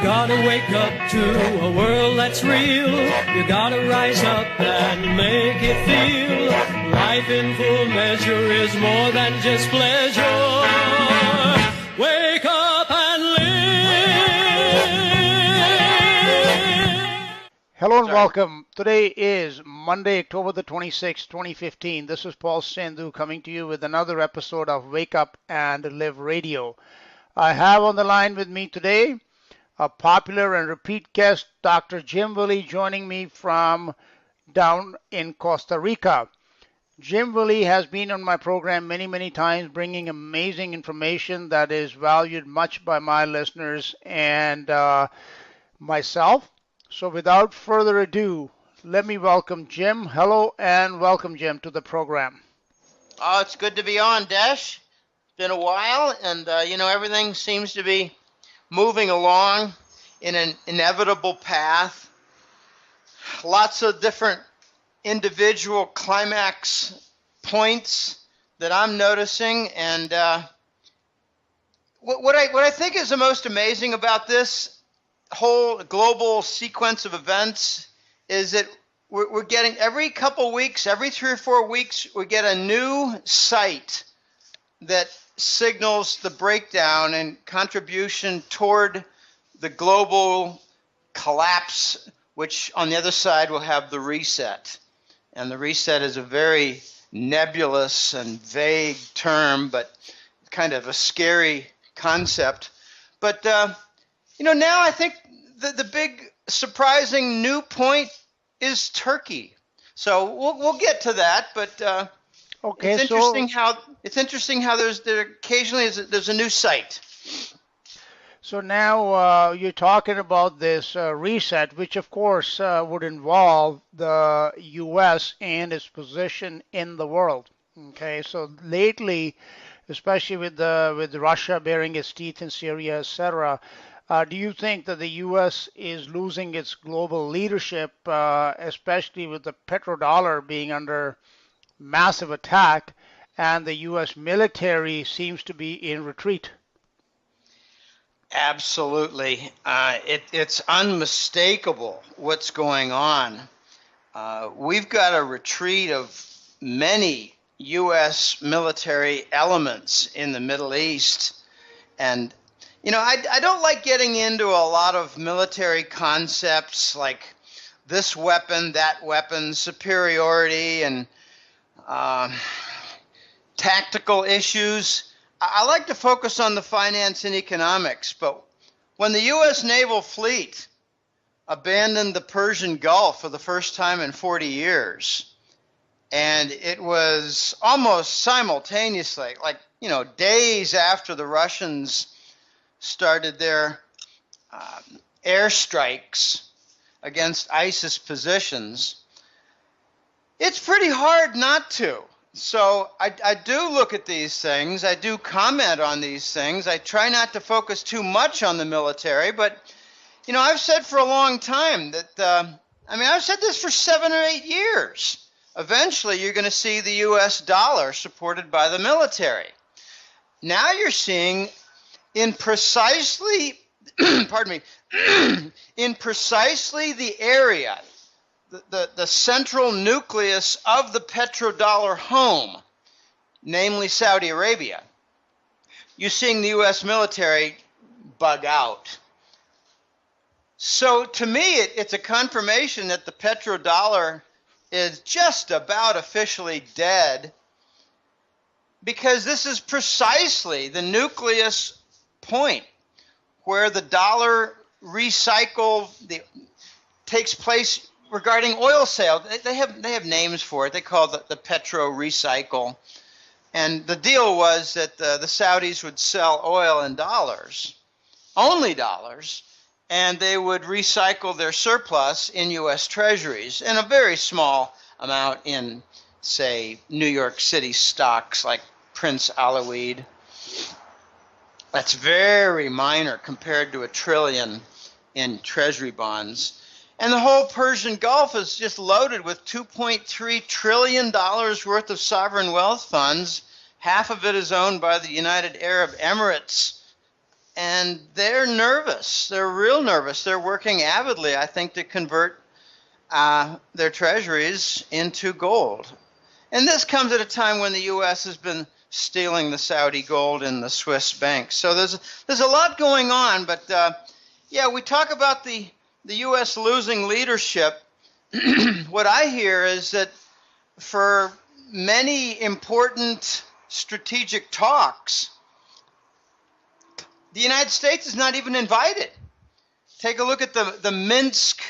gotta wake up to a world that's real. You gotta rise up and make it feel. Life in full measure is more than just pleasure. Wake up and live. Hello and welcome. Today is Monday, October the 26th, 2015. This is Paul Sandhu coming to you with another episode of Wake Up and Live Radio. I have on the line with me today a popular and repeat guest, Dr. Jim Willie, joining me from down in Costa Rica. Jim Willie has been on my program many times, bringing amazing information that is valued much by my listeners and myself. So without further ado, let me welcome Jim. Hello and welcome, Jim, to the program. Oh, it's good to be on, Desh. Been a while, and everything seems to be moving along in an inevitable path. Lots of different individual climax points that I'm noticing, and what I think is the most amazing about this whole global sequence of events is that we're getting every couple weeks, every 3 or 4 weeks, we get a new site that signals the breakdown and contribution toward the global collapse, which on the other side will have the reset. And the reset is a very nebulous and vague term, but kind of a scary concept. But, now I think the big surprising new point is Turkey. So we'll get to that, but okay, it's interesting how there's a new site. So now you're talking about this reset, which of course would involve the U.S. and its position in the world. Okay, so lately, especially with Russia baring its teeth in Syria, etc., do you think that the U.S. is losing its global leadership, especially with the petrodollar being under massive attack, and the U.S. military seems to be in retreat? Absolutely. It's unmistakable what's going on. We've got a retreat of many U.S. military elements in the Middle East. And, I don't like getting into a lot of military concepts like this weapon, that weapon, superiority, and tactical issues. I like to focus on the finance and economics, but when the U.S. naval fleet abandoned the Persian Gulf for the first time in 40 years, and it was almost simultaneously, days after the Russians started their airstrikes against ISIS positions, it's pretty hard not to. So I do look at these things. I do comment on these things. I try not to focus too much on the military, but, I've said for a long time that, I've said this for 7 or 8 years. Eventually, you're going to see the U.S. dollar supported by the military. Now you're seeing in precisely, in precisely the area, the central nucleus of the petrodollar home, namely Saudi Arabia, you're seeing the U.S. military bug out. So to me, it's a confirmation that the petrodollar is just about officially dead, because this is precisely the nucleus point where the dollar recycle takes place regarding oil sale. They have names for it. They call it the petro recycle. And the deal was that the Saudis would sell oil in dollars, only dollars, and they would recycle their surplus in U.S. treasuries, and a very small amount in, say, New York City stocks like Prince Alawid. That's very minor compared to $1 trillion in treasury bonds. And the whole Persian Gulf is just loaded with $2.3 trillion worth of sovereign wealth funds. Half of it is owned by the United Arab Emirates. and they're nervous. They're real nervous. They're working avidly, I think, to convert their treasuries into gold. And this comes at a time when the U.S. has been stealing the Saudi gold in the Swiss banks. So there's a lot going on. But yeah, we talk about the U.S. losing leadership. What I hear is that for many important strategic talks, the United States is not even invited. Take a look at the Minsk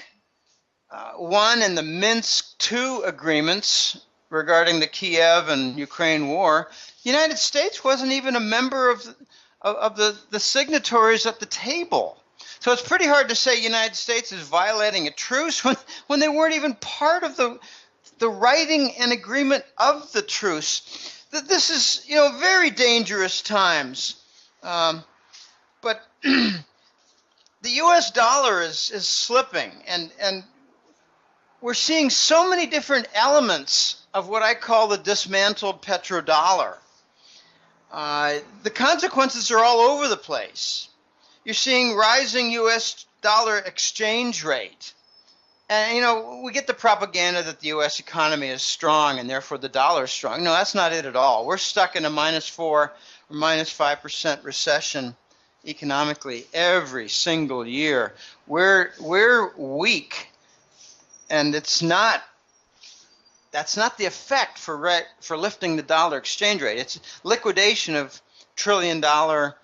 I and the Minsk II agreements regarding the Kiev and Ukraine war. The United States wasn't even a member of the signatories at the table. So it's pretty hard to say the United States is violating a truce when they weren't even part of the writing and agreement of the truce. This is, very dangerous times. But the U.S. dollar is slipping, and we're seeing so many different elements of what I call the dismantled petrodollar. The consequences are all over the place. You're seeing rising U.S. dollar exchange rate. And, we get the propaganda that the U.S. economy is strong and therefore the dollar is strong. No, that's not it at all. We're stuck in a -4 or -5% recession economically every single year. We're weak, and that's not the effect for lifting the dollar exchange rate. It's liquidation of trillion-dollar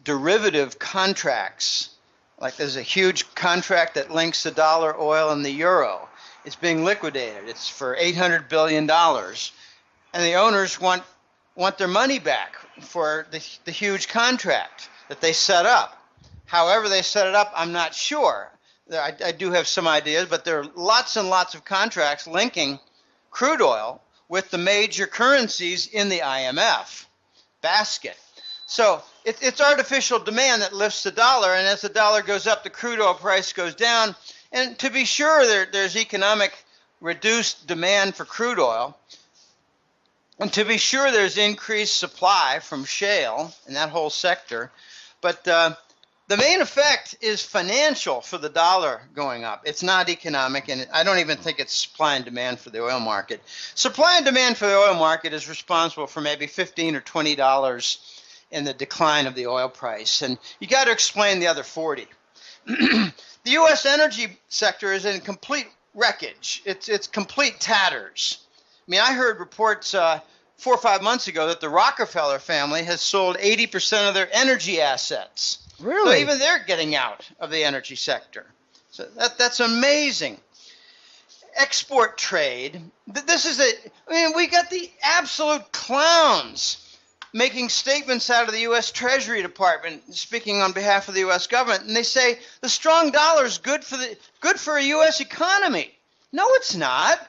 derivative contracts. Like there's a huge contract that links the dollar, oil, and the euro. It's being liquidated. It's for $800 billion. And the owners want their money back for the huge contract that they set up. However they set it up, I'm not sure. I do have some ideas, but there are lots and lots of contracts linking crude oil with the major currencies in the IMF basket. So it's artificial demand that lifts the dollar, and as the dollar goes up, the crude oil price goes down. And to be sure, there's economic reduced demand for crude oil. And to be sure, there's increased supply from shale in that whole sector. But the main effect is financial for the dollar going up. It's not economic, and I don't even think it's supply and demand for the oil market. Supply and demand for the oil market is responsible for maybe $15 or $20 in the decline of the oil price. And you got to explain the other 40. The U.S. energy sector is in complete wreckage. It's complete tatters. I mean, I heard reports 4 or 5 months ago that the Rockefeller family has sold 80% of their energy assets. Really? So even they're getting out of the energy sector. So that's amazing. Export trade. We got the absolute clowns making statements out of the U.S. Treasury Department, speaking on behalf of the U.S. government, and they say the strong dollar is good for a U.S. economy. No, it's not.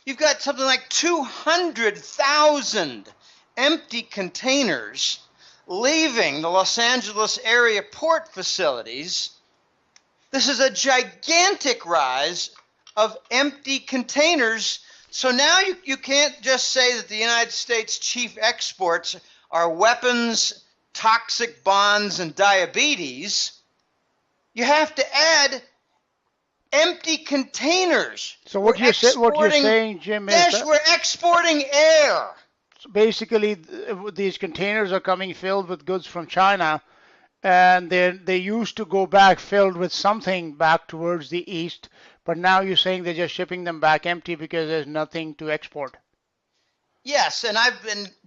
You've got something like 200,000 empty containers leaving the Los Angeles area port facilities. This is a gigantic rise of empty containers. So now you can't just say that the United States' chief exports are weapons, toxic bonds, and diabetes. You have to add empty containers. So what you're saying, Jim, is yes, we're exporting air. So basically, these containers are coming filled with goods from China, and they used to go back filled with something back towards the east, but now you're saying they're just shipping them back empty because there's nothing to export. Yes, and I've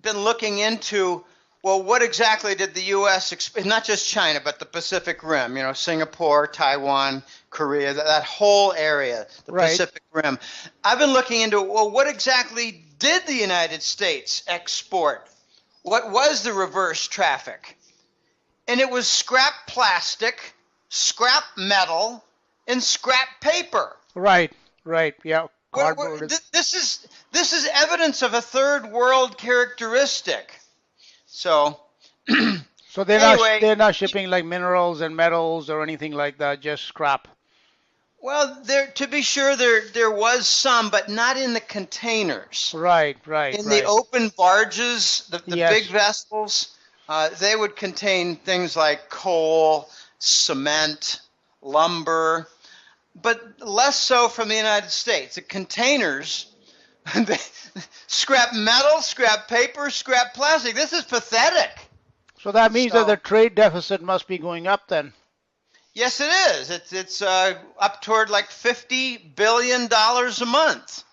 been looking into, well, what exactly did the U.S. not just China, but the Pacific Rim, Singapore, Taiwan, Korea, that whole area, the Right. Pacific Rim. I've been looking into, well, what exactly did the United States export? What was the reverse traffic? And it was scrap plastic, scrap metal, and scrap paper. Right, yeah. Cardboard. This is evidence of a third world characteristic. So So they're anyway, they're not shipping like minerals and metals or anything like that, just scrap. well, to be sure, there was some, but not in the containers. Right. In the open barges, the Yes. big vessels, They would contain things like coal, cement, lumber, but less so from the United States. The containers, scrap metal, scrap paper, scrap plastic. This is pathetic. So that means that the trade deficit must be going up then. Yes, it is. It's up toward like $50 billion a month.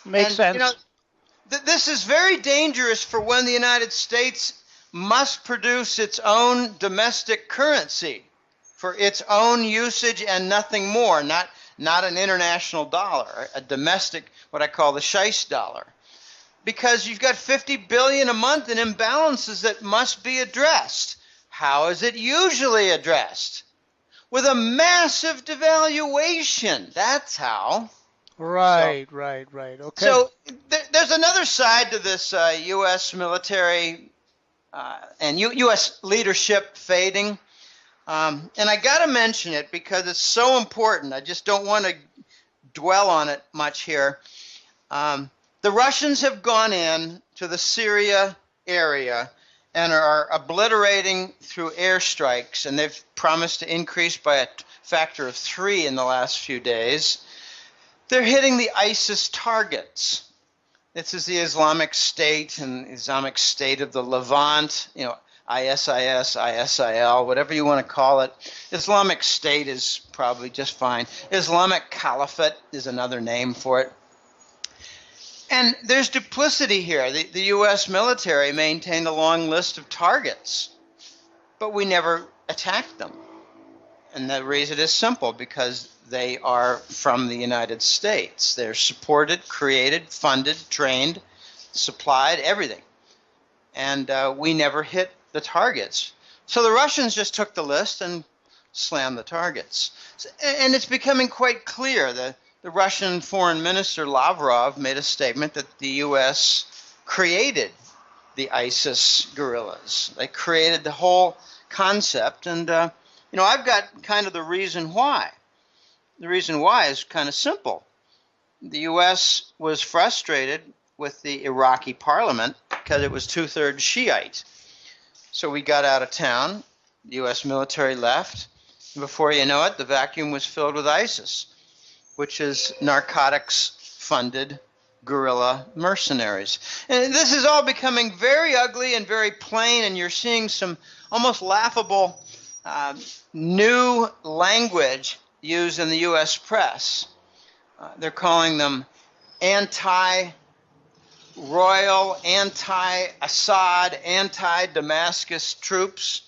Makes sense. You know, this is very dangerous for when the United States must produce its own domestic currency for its own usage and nothing more, not an international dollar, a domestic, what I call the Scheisse dollar. Because you've got $50 billion a month in imbalances that must be addressed. How is it usually addressed? With a massive devaluation. That's how. Right. Okay. So there's another side to this U.S. military and U.S. leadership fading. And I got to mention it because it's so important. I just don't want to dwell on it much here. The Russians have gone in to the Syria area and are obliterating through airstrikes, and they've promised to increase by a factor of 3 in the last few days. They're hitting the ISIS targets. This is the Islamic State and Islamic State of the Levant, ISIS, ISIL, whatever you want to call it. Islamic State is probably just fine. Islamic Caliphate is another name for it. And there's duplicity here. The U.S. military maintained a long list of targets, but we never attacked them. And the reason is simple, because they are from the United States. They're supported, created, funded, trained, supplied, everything. And we never hit the targets. So the Russians just took the list and slammed the targets. And it's becoming quite clear that the Russian Foreign Minister Lavrov made a statement that the U.S. created the ISIS guerrillas. They created the whole concept. And, I've got kind of the reason why. The reason why is kind of simple. The U.S. was frustrated with the Iraqi parliament because it was 2/3 Shiite. So we got out of town. The U.S. military left. And before you know it, the vacuum was filled with ISIS, which is narcotics-funded guerrilla mercenaries. And this is all becoming very ugly and very plain, and you're seeing some almost laughable new language used in the U.S. press. They're calling them anti-royal, anti-Assad, anti-Damascus troops.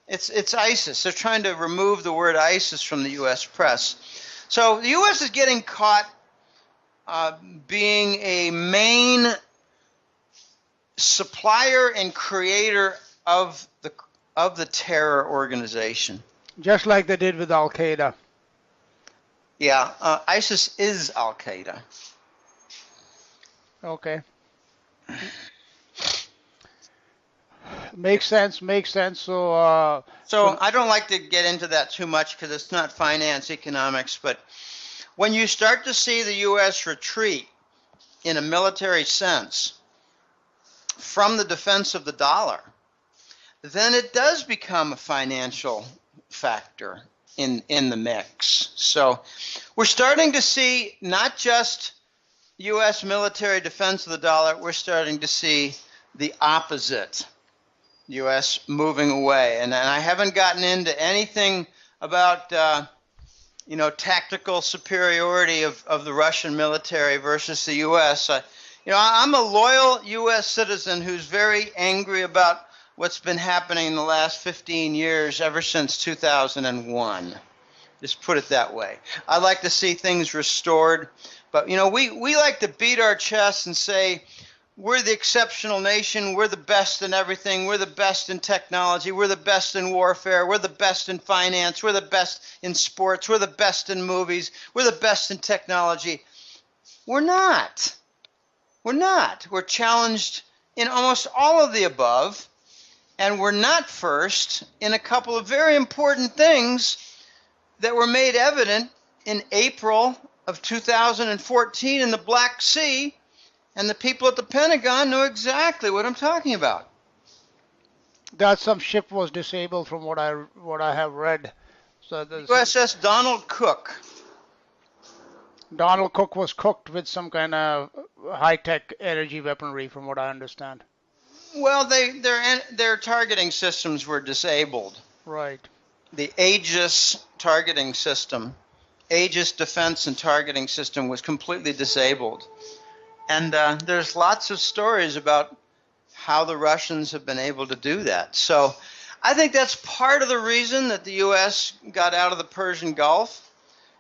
It's ISIS. They're trying to remove the word ISIS from the U.S. press. So the U.S. is getting caught being a main supplier and creator of the terror organization. Just like they did with Al-Qaeda. Yeah, ISIS is Al-Qaeda. Okay. Makes sense. So I don't like to get into that too much because it's not finance, economics, but when you start to see the U.S. retreat in a military sense from the defense of the dollar, then it does become a financial factor in the mix. So we're starting to see not just U.S. military defense of the dollar, we're starting to see the opposite, U.S. moving away. And I haven't gotten into anything about, tactical superiority of the Russian military versus the U.S. I'm a loyal U.S. citizen who's very angry about what's been happening in the last 15 years, ever since 2001. Just put it that way. I'd like to see things restored. But, we like to beat our chests and say, we're the exceptional nation, we're the best in everything, we're the best in technology, we're the best in warfare, we're the best in finance, we're the best in sports, we're the best in movies, we're the best in technology. We're not. We're not. We're challenged in almost all of the above, and we're not first in a couple of very important things that were made evident in April of 2014 in the Black Sea, and the people at the Pentagon know exactly what I'm talking about. That some ship was disabled from what I have read. So USS Donald Cook. Donald Cook was cooked with some kind of high-tech energy weaponry, from what I understand. Well, their targeting systems were disabled. Right. The Aegis targeting system, Aegis defense and targeting system, was completely disabled. And there's lots of stories about how the Russians have been able to do that. So I think that's part of the reason that the U.S. got out of the Persian Gulf.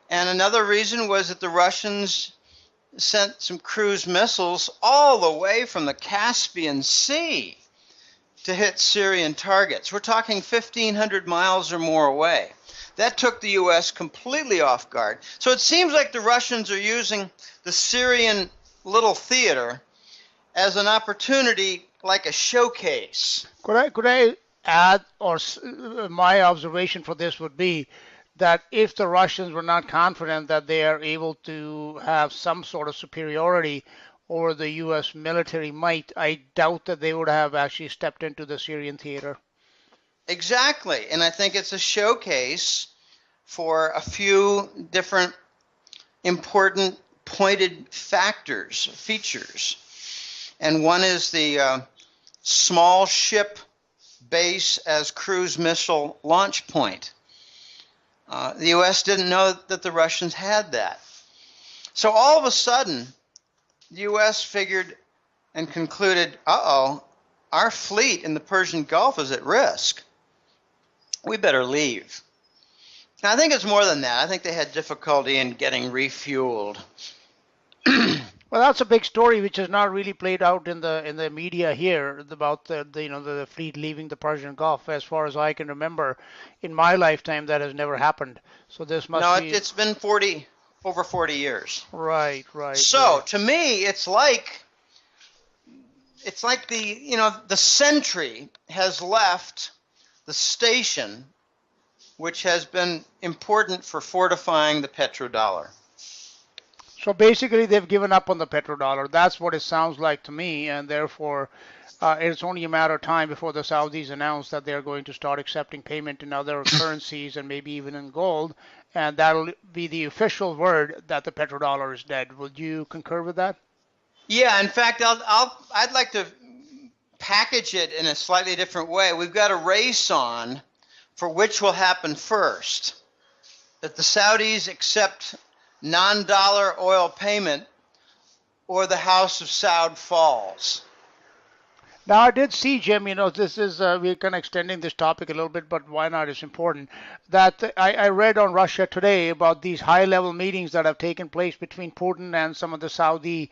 And another reason was that the Russians sent some cruise missiles all the way from the Caspian Sea to hit Syrian targets. We're talking 1,500 miles or more away. That took the U.S. completely off guard. So it seems like the Russians are using the Syrian little theater as an opportunity, like a showcase. Could I add, or my observation for this would be that if the Russians were not confident that they are able to have some sort of superiority over the U.S. military might, I doubt that they would have actually stepped into the Syrian theater. Exactly. And I think it's a showcase for a few different important pointed features. And one is the small ship base as cruise missile launch point. The U.S. didn't know that the Russians had that. So all of a sudden, the U.S. figured and concluded, our fleet in the Persian Gulf is at risk. We better leave. Now, I think it's more than that. I think they had difficulty in getting refueled. Well, that's a big story which has not really played out in the media here about the fleet leaving the Persian Gulf. As far as I can remember, in my lifetime, that has never happened. So this must be. No, it's been over 40 years. Right. So to me, it's like the sentry has left the station, which has been important for fortifying the petrodollar. So basically, they've given up on the petrodollar. That's what it sounds like to me, and therefore, it's only a matter of time before the Saudis announce that they're going to start accepting payment in other currencies and maybe even in gold, and that'll be the official word that the petrodollar is dead. Would you concur with that? Yeah, in fact, I'd like to package it in a slightly different way. We've got a race on for which will happen first. That the Saudis accept non-dollar oil payment or the House of Saud falls. Now, I did see, Jim, this is, we're kind of extending this topic a little bit, but why not? It's important. That I read on Russia Today about these high-level meetings that have taken place between Putin and some of the Saudi,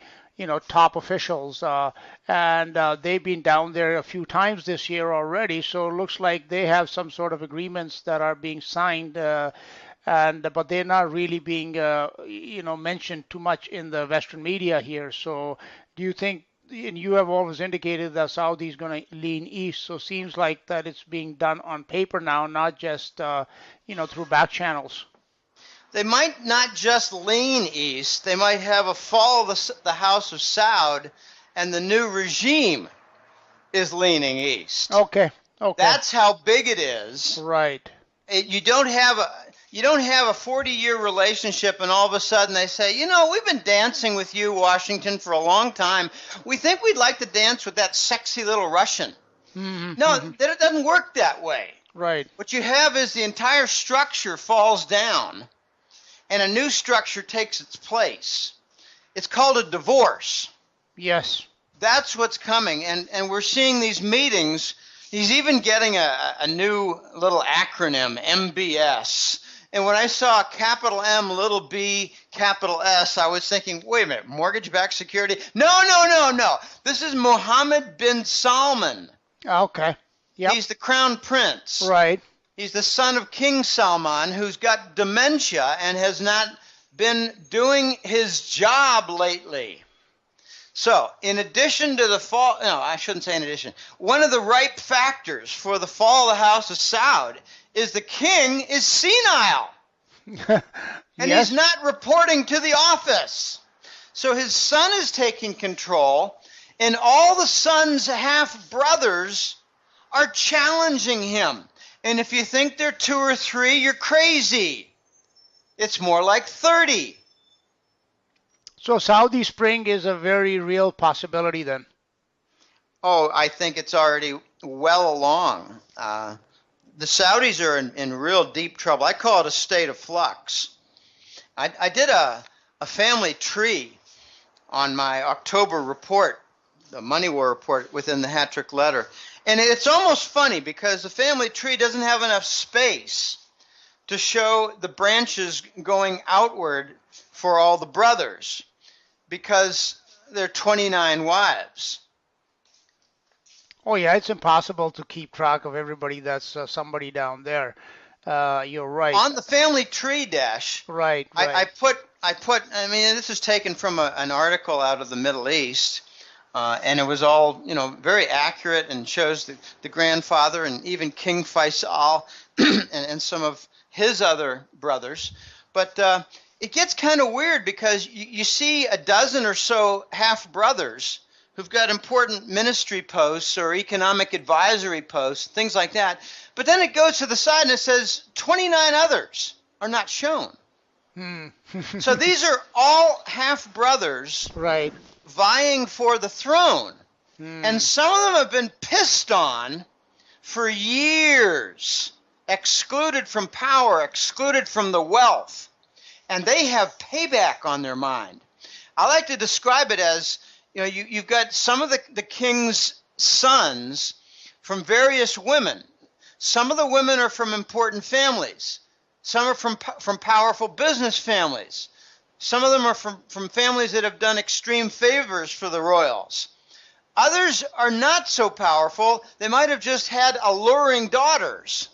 top officials. And they've been down there a few times this year already, so it looks like they have some sort of agreements that are being signed, but they're not really being, mentioned too much in the Western media here. So do you think, and you have always indicated that Saudi is going to lean east, so it seems like that it's being done on paper now, not just, through back channels. They might not just lean east. They might have a fall of the House of Saud, and the new regime is leaning east. Okay. That's how big it is. Right. You don't have a 40-year relationship, and all of a sudden they say, we've been dancing with you, Washington, for a long time. We think we'd like to dance with that sexy little Russian. Mm-hmm. No, it doesn't work that way. Right. What you have is the entire structure falls down, and a new structure takes its place. It's called a divorce. Yes. That's what's coming, and we're seeing these meetings. He's even getting a new little acronym, MBS. And when I saw capital M, little b, capital S, I was thinking, wait a minute, mortgage-backed security? No. This is Mohammed bin Salman. Okay. Yep. He's the crown prince. Right. He's the son of King Salman, who's got dementia and has not been doing his job lately. So, in addition to the fall, no, I shouldn't say in addition. One of the ripe factors for the fall of the House of Saud is the king is senile. And Yes. he's not reporting to the office. So his son is taking control, and all the son's half-brothers are challenging him. And if you think they're 2 or 3, you're crazy. It's more like 30. So Saudi Spring is a very real possibility then. Oh, I think it's already well along. The Saudis are in real deep trouble. I call it a state of flux. I did a family tree on my October report, the Money War report within the Hat-Trick letter. And it's almost funny because the family tree doesn't have enough space to show the branches going outward for all the brothers because there are 29 wives. Oh yeah, it's impossible to keep track of everybody that's somebody down there. You're right. On the family tree, Dash. Right. I put. I mean, this is taken from an article out of the Middle East, and it was all very accurate and shows the grandfather and even King Faisal and some of his other brothers. But it gets kind of weird because you see a dozen or so half brothers who've got important ministry posts or economic advisory posts, things like that. But then it goes to the side and it says 29 others are not shown. So these are all half brothers, right, vying for the throne. And some of them have been pissed on for years, excluded from power, excluded from the wealth. And they have payback on their mind. I like to describe it as, you've got some of the king's sons from various women. Some of the women are from important families. Some are from powerful business families. Some of them are from families that have done extreme favors for the royals. Others are not so powerful. They might have just had alluring daughters.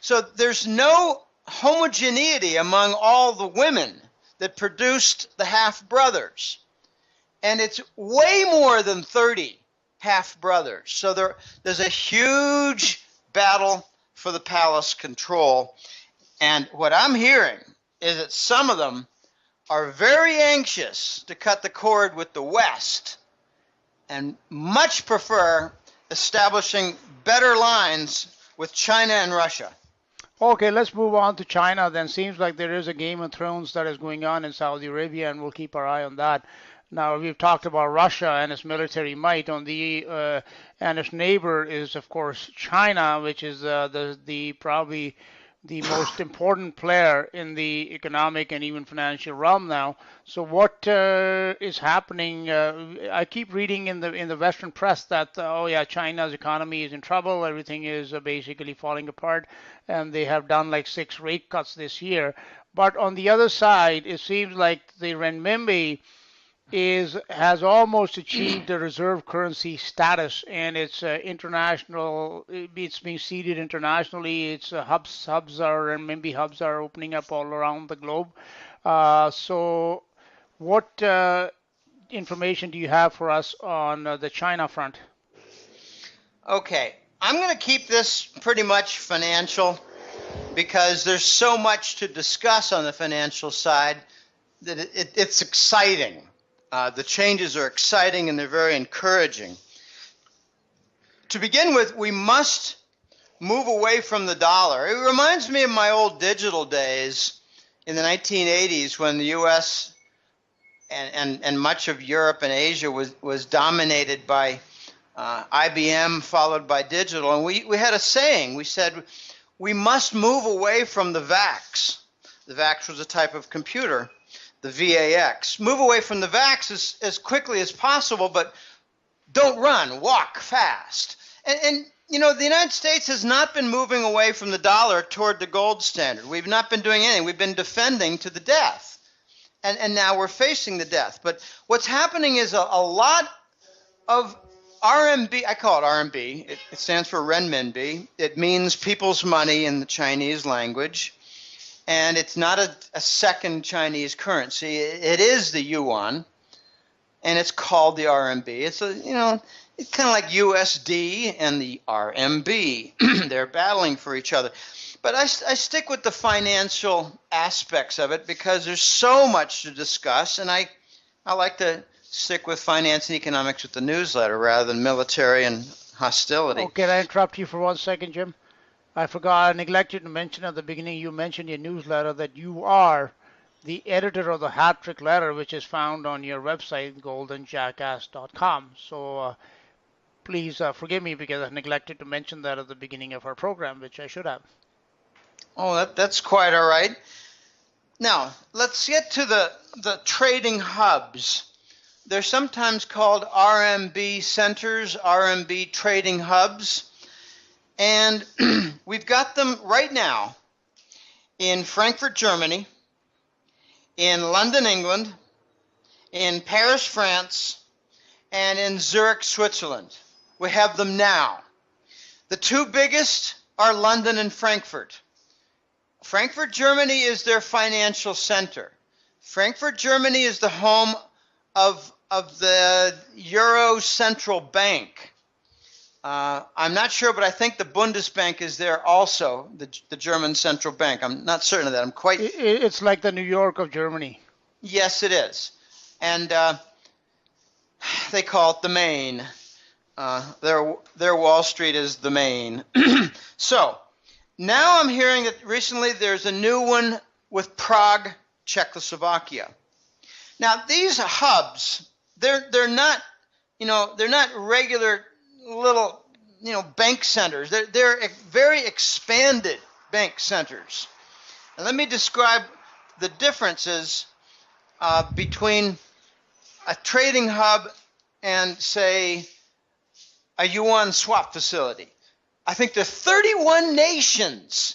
So there's no homogeneity among all the women that produced the half-brothers. And it's way more than 30 half-brothers. So there's a huge battle for the palace control. And what I'm hearing is that some of them are very anxious to cut the cord with the West and much prefer establishing better lines with China and Russia. Okay, let's move on to China then. Seems like there is a Game of Thrones that is going on in Saudi Arabia, and we'll keep our eye on that. Now, we've talked about Russia and its military might and its neighbor is, of course, China, which is probably the most important player in the economic and even financial realm now. So what is happening? I keep reading in the Western press that, China's economy is in trouble. Everything is basically falling apart, and they have done like 6 rate cuts this year. But on the other side, it seems like the renminbi has almost achieved the reserve currency status, and it's international. It's being seeded internationally. Its renminbi hubs are opening up all around the globe. So, what information do you have for us on the China front? Okay, I'm going to keep this pretty much financial because there's so much to discuss on the financial side that it's exciting. The changes are exciting and they're very encouraging. To begin with, we must move away from the dollar. It reminds me of my old digital days in the 1980s when the U.S. and much of Europe and Asia was dominated by IBM, followed by digital. And we had a saying. We said, we must move away from the VAX. The VAX was a type of computer. The VAX. Move away from the VAX as quickly as possible, but don't run, walk fast. And the United States has not been moving away from the dollar toward the gold standard. We've not been doing anything. We've been defending to the death. And now we're facing the death. But what's happening is a lot of RMB, I call it RMB. It stands for renminbi. It means people's money in the Chinese language. And it's not a second Chinese currency. It is the yuan, and it's called the RMB. It's it's kind of like USD and the RMB. They're battling for each other. But I stick with the financial aspects of it because there's so much to discuss, and I like to stick with finance and economics with the newsletter rather than military and hostility. Oh, can I interrupt you for 1 second, Jim? I forgot, I neglected to mention at the beginning, you mentioned in your newsletter that you are the editor of the Hat Trick Letter, which is found on your website, goldenjackass.com. So please forgive me because I neglected to mention that at the beginning of our program, which I should have. Oh, that's quite all right. Now, let's get to the trading hubs. They're sometimes called RMB centers, RMB trading hubs. And we've got them right now in Frankfurt, Germany, in London, England, in Paris, France, and in Zurich, Switzerland. We have them now. The two biggest are London and Frankfurt. Frankfurt, Germany is their financial center. Frankfurt, Germany is the home of the Euro Central Bank. I'm not sure, but I think the Bundesbank is there also, the German central bank. I'm not certain of that. I'm quite... It's like the New York of Germany. Yes, it is. And they call it the Main. Their Wall Street is the Main. So, now I'm hearing that recently there's a new one with Prague, Czechoslovakia. Now, these hubs, they're not, they're not regular little, bank centers. They're very expanded bank centers. And let me describe the differences between a trading hub and, say, a yuan swap facility. I think there are 31 nations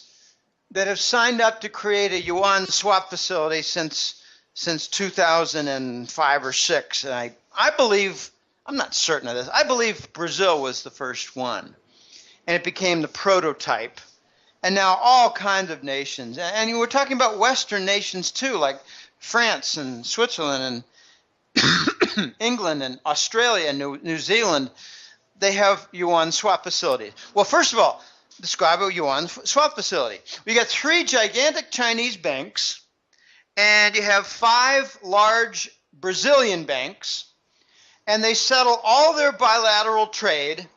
that have signed up to create a yuan swap facility since 2005 or 6. And I believe, I'm not certain of this, I believe Brazil was the first one. And it became the prototype. And now all kinds of nations. And we're talking about Western nations too, like France and Switzerland and England and Australia and New Zealand. They have yuan swap facilities. Well, first of all, describe a yuan swap facility. We got 3 gigantic Chinese banks, and you have 5 large Brazilian banks, and they settle all their bilateral trade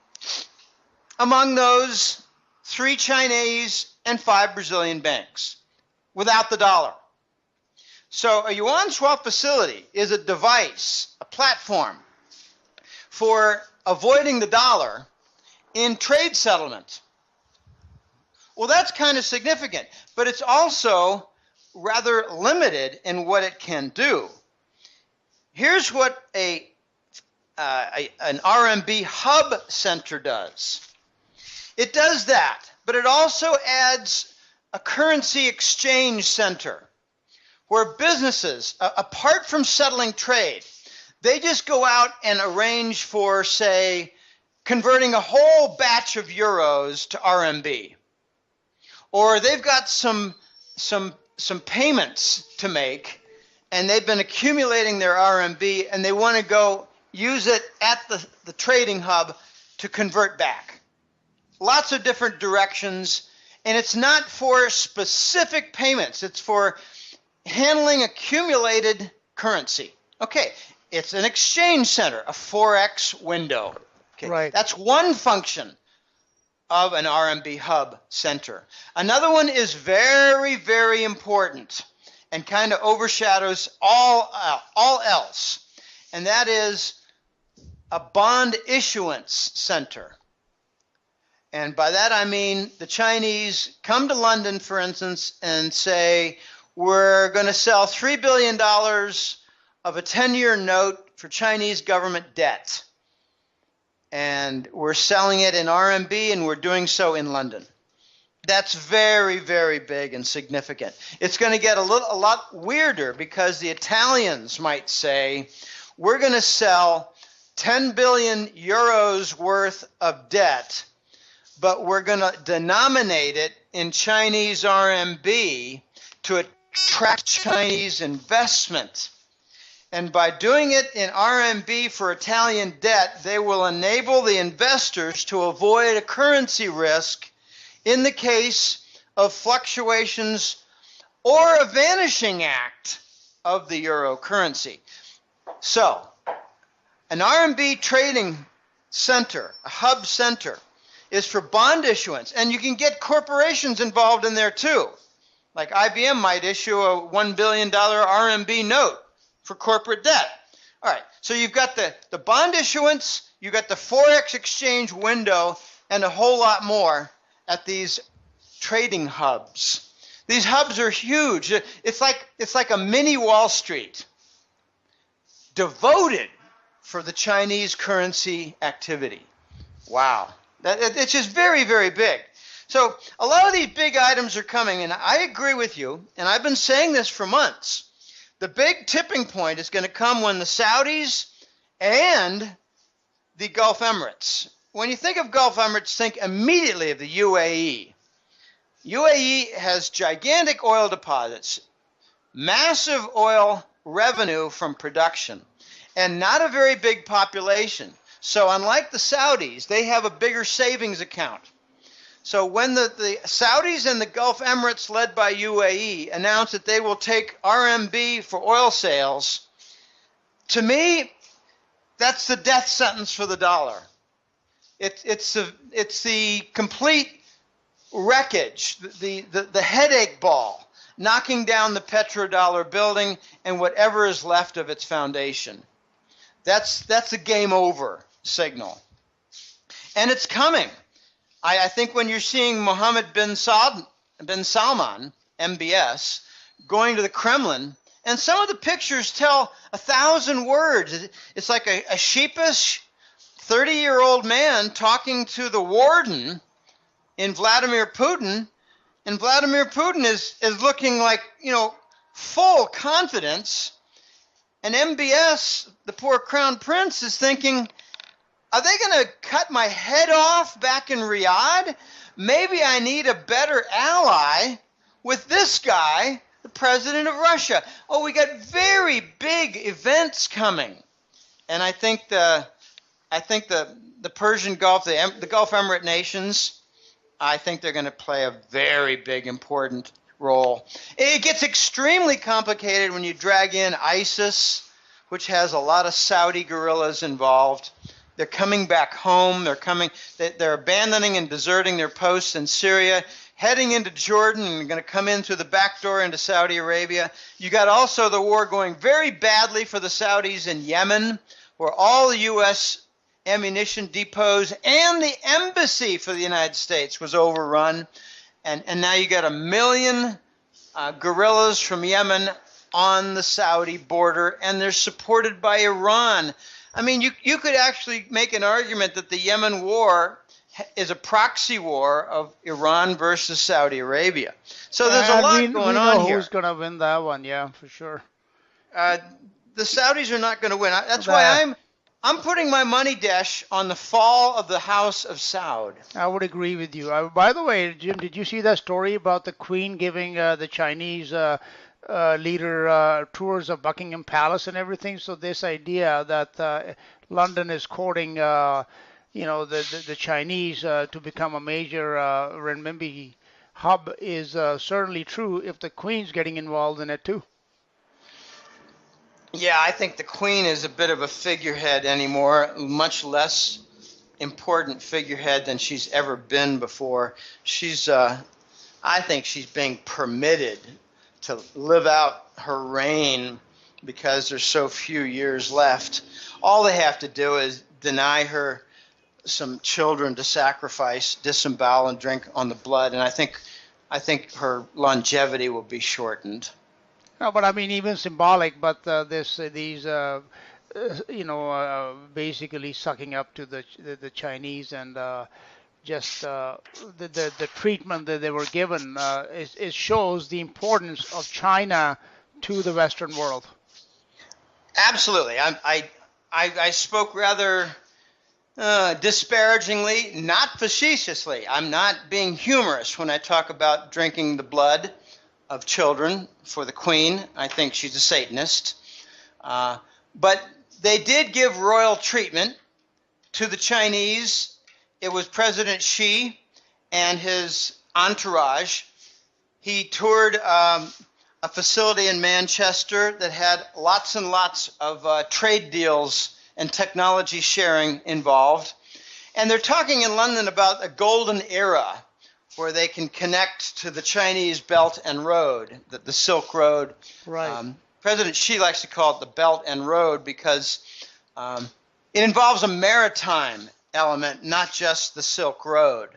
among those 3 Chinese and 5 Brazilian banks without the dollar. So a yuan swap facility is a device, a platform for avoiding the dollar in trade settlement. Well, that's kind of significant, but it's also rather limited in what it can do. Here's what an RMB hub center does. It does that, but it also adds a currency exchange center where businesses, apart from settling trade, they just go out and arrange for, say, converting a whole batch of euros to RMB. Or they've got some payments to make, and they've been accumulating their RMB, and they want to go use it at the trading hub to convert back. Lots of different directions, and it's not for specific payments. It's for handling accumulated currency. Okay, it's an exchange center, a forex window. Okay, right. That's one function of an RMB hub center. Another one is very, very important and kind of overshadows all else, and that is a bond issuance center. And by that I mean the Chinese come to London, for instance, and say, we're going to sell $3 billion of a 10-year note for Chinese government debt. And we're selling it in RMB, and we're doing so in London. That's very, very big and significant. It's going to get a lot weirder because the Italians might say, we're going to sell 10 billion euros worth of debt, but we're going to denominate it in Chinese RMB to attract Chinese investment. And by doing it in RMB for Italian debt, they will enable the investors to avoid a currency risk in the case of fluctuations or a vanishing act of the euro currency. So, an RMB trading center, a hub center, is for bond issuance. And you can get corporations involved in there too. Like IBM might issue a $1 billion RMB note for corporate debt. All right, so you've got the bond issuance, you've got the Forex exchange window, and a whole lot more at these trading hubs. These hubs are huge. It's like a mini Wall Street devoted for the Chinese currency activity. Wow. It's just very, very big. So a lot of these big items are coming, and I agree with you, and I've been saying this for months. The big tipping point is going to come when the Saudis and the Gulf Emirates. When you think of Gulf Emirates, think immediately of the UAE. UAE has gigantic oil deposits, massive oil revenue from production, and not a very big population. So unlike the Saudis, they have a bigger savings account. So when the Saudis and the Gulf Emirates, led by UAE, announce that they will take RMB for oil sales, to me, that's the death sentence for the dollar. It's the complete wreckage, the headache ball, knocking down the petrodollar building and whatever is left of its foundation. That's a game over signal. And it's coming. I think when you're seeing Mohammed bin Salman, MBS, going to the Kremlin, and some of the pictures tell 1,000 words. It's like a sheepish 30-year-old man talking to the warden in Vladimir Putin, and Vladimir Putin is looking like, full confidence, and MBS, the poor crown prince, is thinking, are they going to cut my head off back in Riyadh? Maybe I need a better ally with this guy, the president of Russia. Oh, we got very big events coming. And I think the Persian Gulf, the Gulf Emirate nations, I think they're going to play a very big, important role. It gets extremely complicated when you drag in ISIS, which has a lot of Saudi guerrillas involved. They're coming back home. They're abandoning and deserting their posts in Syria, heading into Jordan, and going to come in through the back door into Saudi Arabia. You got also the war going very badly for the Saudis in Yemen, where all the U.S. ammunition depots and the embassy for the United States was overrun. And now you got 1 million guerrillas from Yemen on the Saudi border, and they're supported by Iran. I mean, you could actually make an argument that the Yemen war is a proxy war of Iran versus Saudi Arabia. So there's a lot going on here. Who's going to win that one? Yeah, for sure. The Saudis are not going to win. That's why I'm putting my money, Desh, on the fall of the House of Saud. I would agree with you. By the way, Jim, did you see that story about the Queen giving the Chinese leader tours of Buckingham Palace and everything? So this idea that London is courting, the Chinese to become a major renminbi hub is certainly true if the Queen's getting involved in it too. Yeah, I think the Queen is a bit of a figurehead anymore, much less important figurehead than she's ever been before. I think she's being permitted to live out her reign because there's so few years left. All they have to do is deny her some children to sacrifice, disembowel, and drink on the blood, and I think her longevity will be shortened. No, but I mean even symbolic. But basically sucking up to the Chinese and just the treatment that they were given, it shows the importance of China to the Western world. Absolutely. I spoke rather disparagingly, not facetiously. I'm not being humorous when I talk about drinking the blood of children for the Queen. I think she's a Satanist. But they did give royal treatment to the Chinese. It was President Xi and his entourage. He toured a facility in Manchester that had lots and lots of trade deals and technology sharing involved. And they're talking in London about a golden era where they can connect to the Chinese Belt and Road, the Silk Road. Right. President Xi likes to call it the Belt and Road because it involves a maritime element, not just the Silk Road.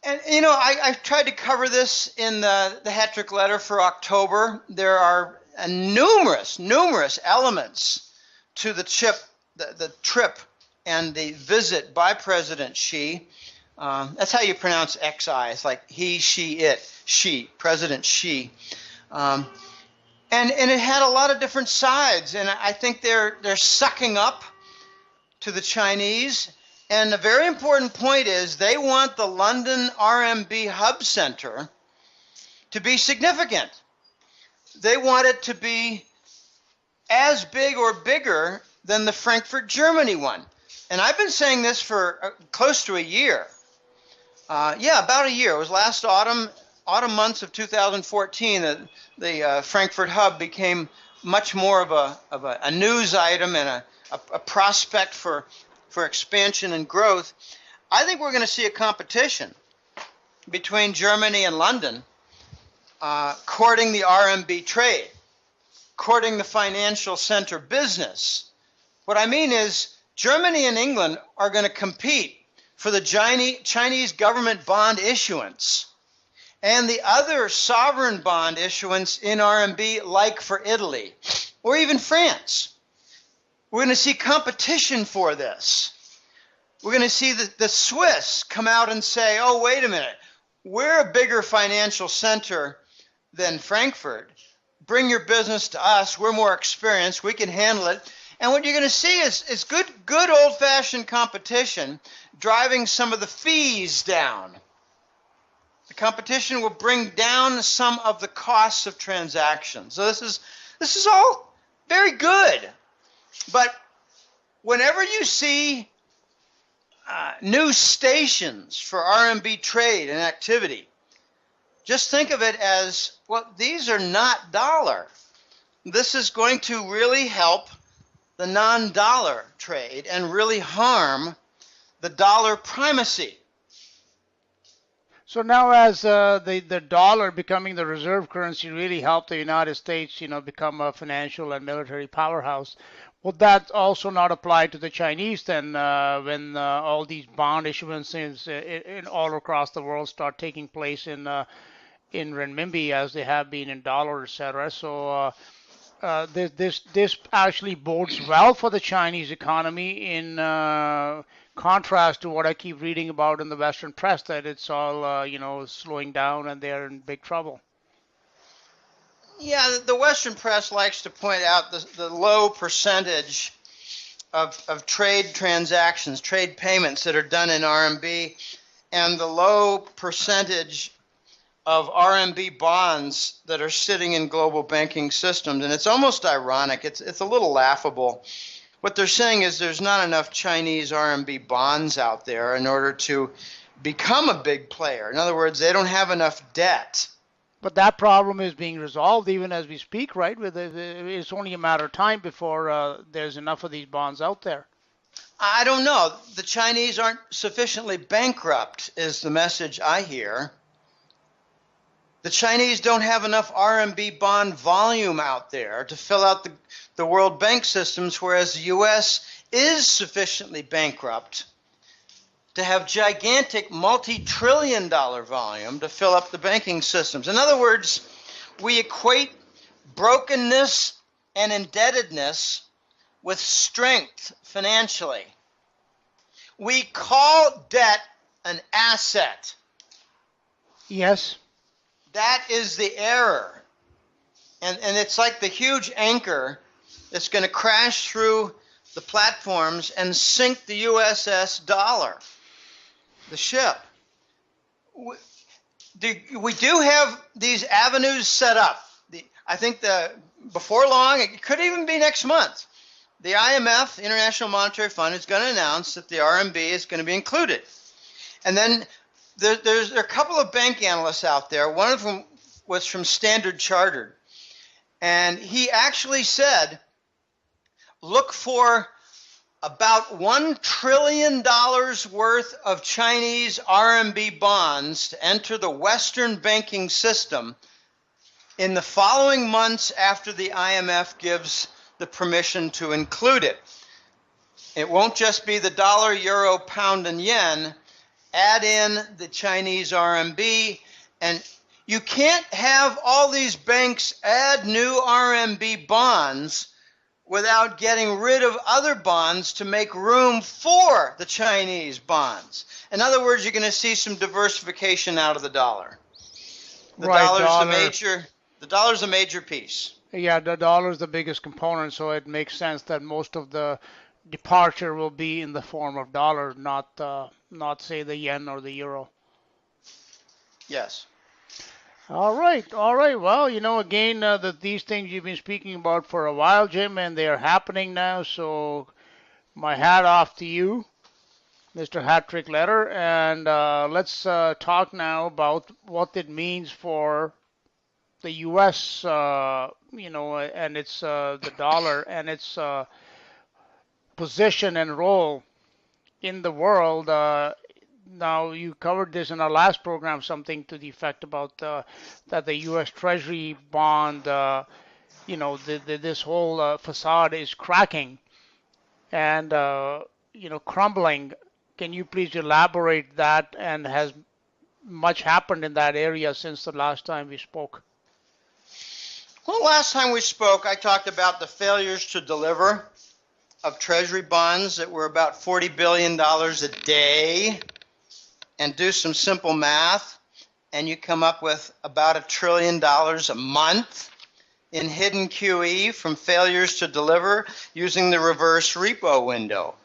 And, you know, I've tried to cover this in the hat trick letter for October. There are numerous elements to the trip and the visit by President Xi. That's how you pronounce XI. It's like he, she, it, she, President Xi. And it had a lot of different sides, and I think they're sucking up to the Chinese. And a very important point is they want the London RMB hub center to be significant. They want it to be as big or bigger than the Frankfurt, Germany one. And I've been saying this for close to a year. About a year. It was last autumn months of 2014 that the Frankfurt hub became much more of a news item and a prospect for expansion and growth. I think we're going to see a competition between Germany and London, courting the RMB trade, courting the financial center business. What I mean is Germany and England are going to compete for the Chinese government bond issuance and the other sovereign bond issuance in RMB, like for Italy or even France. We're going to see competition for this. We're going to see the Swiss come out and say, oh, wait a minute, we're a bigger financial center than Frankfurt. Bring your business to us. We're more experienced. We can handle it. And what you're going to see is good old-fashioned competition driving some of the fees down. The competition will bring down some of the costs of transactions. So this is all very good. But whenever you see new stations for RMB trade and activity, just think of it as, well, these are not dollar. This is going to really help the non-dollar trade and really harm the dollar primacy. So now, as the dollar becoming the reserve currency really helped the United States, become a financial and military powerhouse, would that also not apply to the Chinese then, when all these bond issuances in all across the world start taking place in renminbi as they have been in dollars, etc. So this actually bodes well for the Chinese economy in contrast to what I keep reading about in the Western press, that it's all slowing down and they're in big trouble. Yeah, the Western press likes to point out the low percentage of trade transactions, trade payments that are done in RMB, and the low percentage of RMB bonds that are sitting in global banking systems. And it's almost ironic. It's a little laughable. What they're saying is there's not enough Chinese RMB bonds out there in order to become a big player. In other words, they don't have enough debt. But that problem is being resolved even as we speak, right? It's only a matter of time before there's enough of these bonds out there. I don't know. The Chinese aren't sufficiently bankrupt, is the message I hear. The Chinese don't have enough RMB bond volume out there to fill out the world bank systems, whereas the U.S. is sufficiently bankrupt to have gigantic multi-trillion-dollar volume to fill up the banking systems. In other words, we equate brokenness and indebtedness with strength financially. We call debt an asset. Yes. That is the error. And it's like the huge anchor that's going to crash through the platforms and sink the USS Dollar, the ship. We do have these avenues set up. I think before long, it could even be next month, the IMF, the International Monetary Fund, is going to announce that the RMB is going to be included. And then there are a couple of bank analysts out there. One of them was from Standard Chartered. And he actually said, look for about $1 trillion worth of Chinese RMB bonds to enter the Western banking system in the following months after the IMF gives the permission to include it. It won't just be the dollar, euro, pound, and yen. Add in the Chinese RMB, and you can't have all these banks add new RMB bonds without getting rid of other bonds to make room for the Chinese bonds. In other words, you're going to see some diversification out of the dollar. The dollar's a major piece. Yeah, the dollar is the biggest component, so it makes sense that most of the departure will be in the form of dollars, not say the yen or the euro. Yes. All right. Well, again, these things you've been speaking about for a while, Jim, and they are happening now. So my hat off to you, Mr. Hat-Trick Letter, and let's talk now about what it means for the U.S. And its the dollar and its position and role in the world. Now, you covered this in our last program, something to the effect about that the U.S. Treasury bond, this whole facade is cracking and, crumbling. Can you please elaborate that, and has much happened in that area since the last time we spoke? Well, last time we spoke, I talked about the failures to deliver of Treasury bonds that were about $40 billion a day. And do some simple math, and you come up with about $1 trillion a month in hidden QE from failures to deliver using the reverse repo window.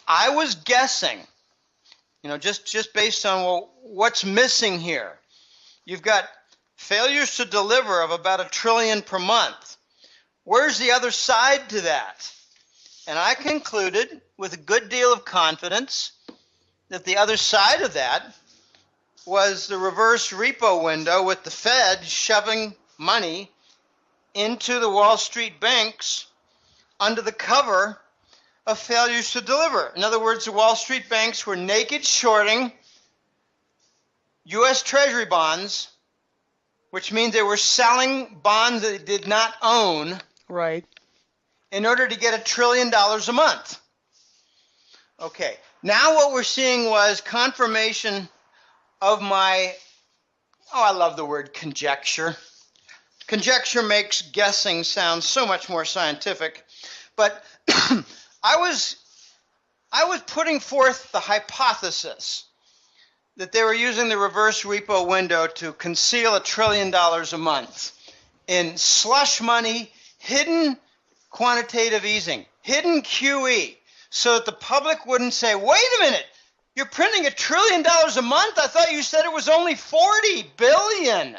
I was guessing, just based on what's missing here. You've got failures to deliver of about $1 trillion per month. Where's the other side to that? And I concluded with a good deal of confidence that the other side of that was the reverse repo window, with the Fed shoving money into the Wall Street banks under the cover of failures to deliver. In other words, the Wall Street banks were naked shorting U.S. Treasury bonds, which means they were selling bonds that they did not own, right, in order to get $1 trillion a month. Okay. Now what we're seeing was confirmation of my, I love the word conjecture. Conjecture makes guessing sound so much more scientific. But I was putting forth the hypothesis that they were using the reverse repo window to conceal $1 trillion a month in slush money, hidden quantitative easing, hidden QE, so that the public wouldn't say, wait a minute, you're printing $1 trillion a month? I thought you said it was only 40 billion.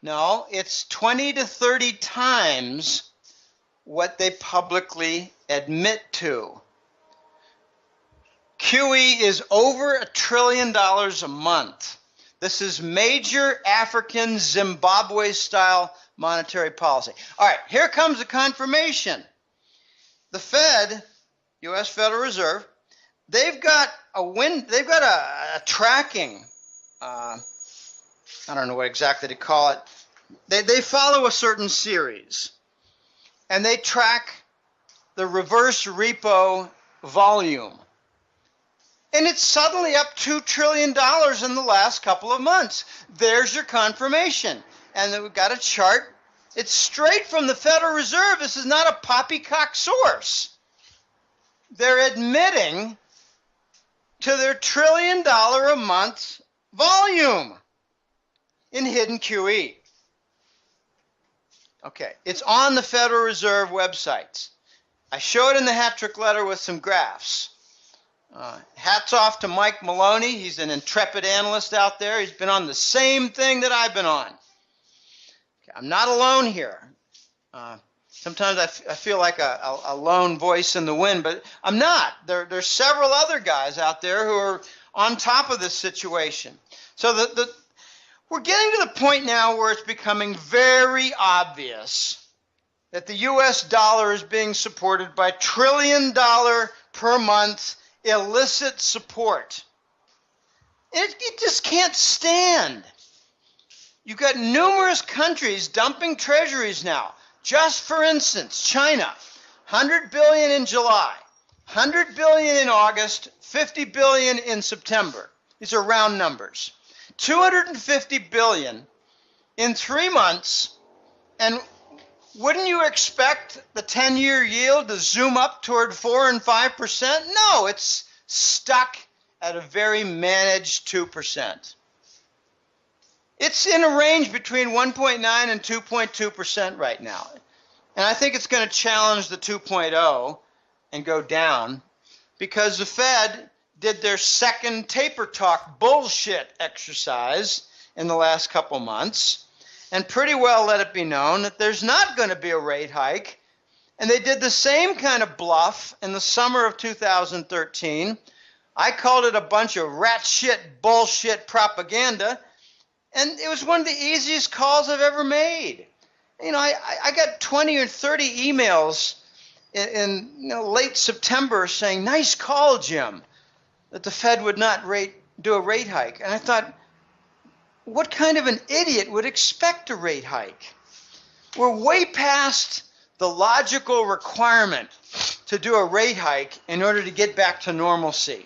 No, it's 20 to 30 times what they publicly admit to. QE is over $1 trillion a month. This is major African Zimbabwe-style monetary policy. All right, here comes the confirmation. The Fed, U.S. Federal Reserve, they've got a tracking. I don't know what exactly to call it. They follow a certain series, and they track the reverse repo volume. And it's suddenly up $2 trillion in the last couple of months. There's your confirmation. And then we've got a chart. It's straight from the Federal Reserve. This is not a poppycock source. They're admitting to their $1 trillion a month volume in hidden QE. Okay, it's on the Federal Reserve websites. I show it in the Hat-Trick Letter with some graphs. Hats off to Mike Maloney. He's an intrepid analyst out there. He's been on the same thing that I've been on. Okay, I'm not alone here. Sometimes I feel like a lone voice in the wind, but I'm not. There's several other guys out there who are on top of this situation. So we're getting to the point now where it's becoming very obvious that the US dollar is being supported by $1 trillion per month illicit support. It just can't stand. You've got numerous countries dumping treasuries now. Just for instance, China, 100 billion in July, 100 billion in August, 50 billion in September. These are round numbers. 250 billion in 3 months, and wouldn't you expect the 10-year yield to zoom up toward 4 and 5%? No, it's stuck at a very managed 2%. It's in a range between 1.9 and 2.2% right now. And I think it's going to challenge the 2.0 and go down because the Fed did their second taper talk bullshit exercise in the last couple months and pretty well let it be known that there's not going to be a rate hike. And they did the same kind of bluff in the summer of 2013. I called it a bunch of rat shit bullshit propaganda. And it was one of the easiest calls I've ever made. You know, I got 20 or 30 emails in late September saying, nice call, Jim, that the Fed would not do a rate hike. And I thought, what kind of an idiot would expect a rate hike? We're way past the logical requirement to do a rate hike in order to get back to normalcy.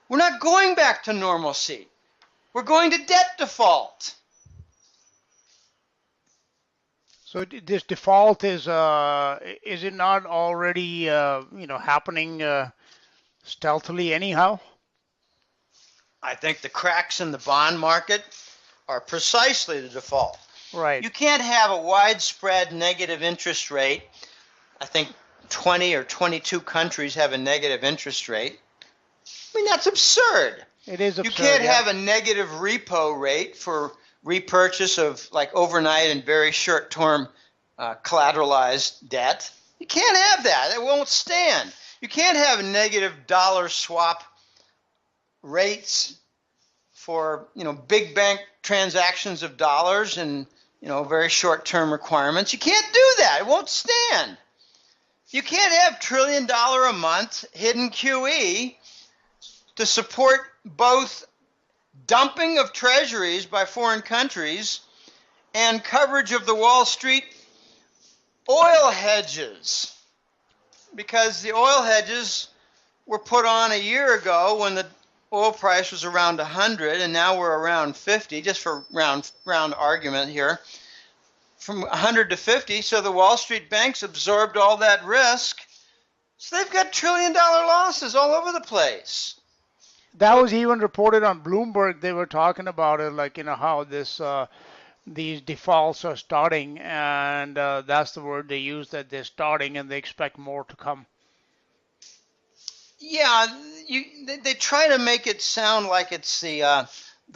We're not going back to normalcy. We're going to debt default. So this default is it not already happening stealthily anyhow? I think the cracks in the bond market are precisely the default. Right. You can't have a widespread negative interest rate. I think 20 or 22 countries have a negative interest rate. I mean, that's absurd. It is absurd. You can't have a negative repo rate for repurchase of like overnight and very short-term collateralized debt. You can't have that. It won't stand. You can't have negative dollar swap rates for big bank transactions of dollars and very short-term requirements. You can't do that. It won't stand. You can't have $1 trillion a month hidden QE to support both dumping of treasuries by foreign countries and coverage of the Wall Street oil hedges. Because the oil hedges were put on a year ago when the oil price was around 100 and now we're around 50, just for round argument here, from 100 to 50. So the Wall Street banks absorbed all that risk. So they've got $1 trillion losses all over the place. That was even reported on Bloomberg. They were talking about it, like how these defaults are starting, and that's the word they use, that they're starting, and they expect more to come. Yeah, they try to make it sound like it's the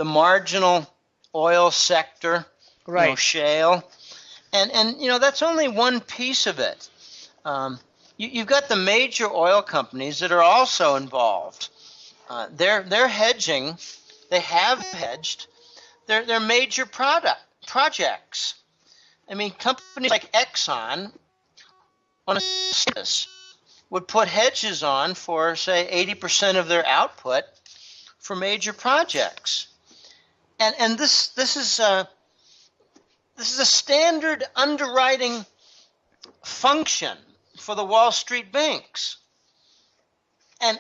marginal oil sector, right? Shale, and that's only one piece of it. You've got the major oil companies that are also involved. They're hedging. They have hedged their major projects. I mean, companies like Exxon on a basis would put hedges on for, say, 80% of their output for major projects. And this is a standard underwriting function for the Wall Street banks. And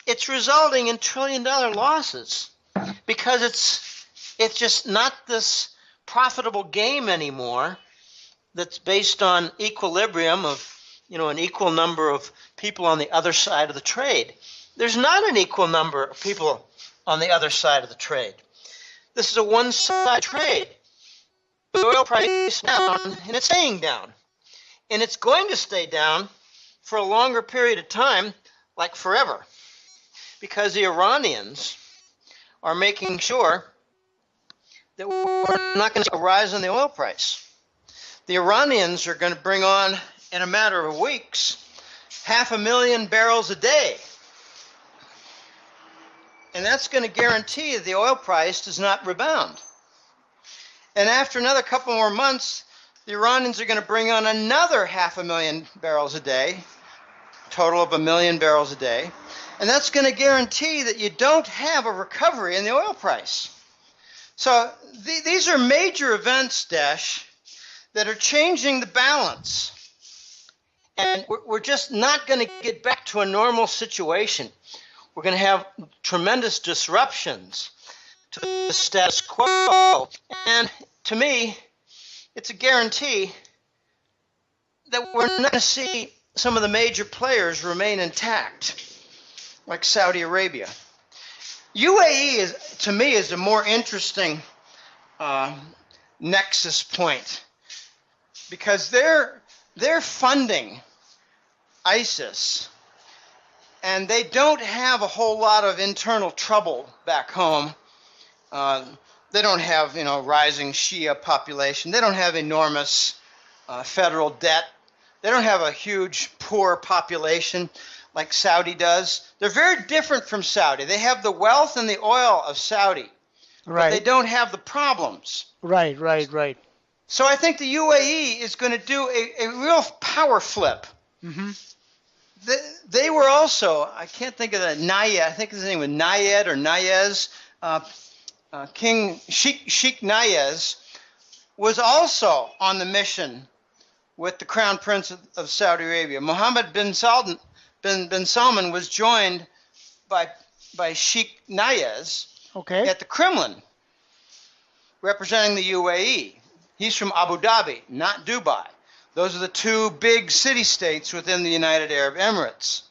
it's resulting in $1 trillion losses because it's just not this profitable game anymore that's based on equilibrium of an equal number of people on the other side of the trade. There's not an equal number of people on the other side of the trade. This is a one-side trade. The oil price is down, and it's staying down. And it's going to stay down for a longer period of time, like forever, because the Iranians are making sure that we're not going to see a rise in the oil price. The Iranians are going to bring on, in a matter of weeks, 500,000 barrels a day. And that's going to guarantee that the oil price does not rebound. And after another couple more months, the Iranians are going to bring on another 500,000 barrels a day, total of 1 million barrels a day. And that's going to guarantee that you don't have a recovery in the oil price. So these are major events, Dash, that are changing the balance. And we're just not going to get back to a normal situation. We're going to have tremendous disruptions to the status quo. And to me, it's a guarantee that we're not going to see some of the major players remain intact, like Saudi Arabia. UAE, to me, is a more interesting nexus point because they're funding ISIS, and they don't have a whole lot of internal trouble back home. They don't have, rising Shia population. They don't have enormous federal debt. They don't have a huge poor population like Saudi does. They're very different from Saudi. They have the wealth and the oil of Saudi, Right. but they don't have the problems. Right. So I think the UAE is going to do a real power flip. Mm-hmm. They were also, I can't think of the Nayed, I think his name was Nayed or Nayez, King Sheikh Nayez was also on the mission with the Crown Prince of Saudi Arabia. Mohammed bin Salman was joined by Sheikh Nayez at the Kremlin, representing the UAE. He's from Abu Dhabi, not Dubai. Those are the two big city-states within the United Arab Emirates.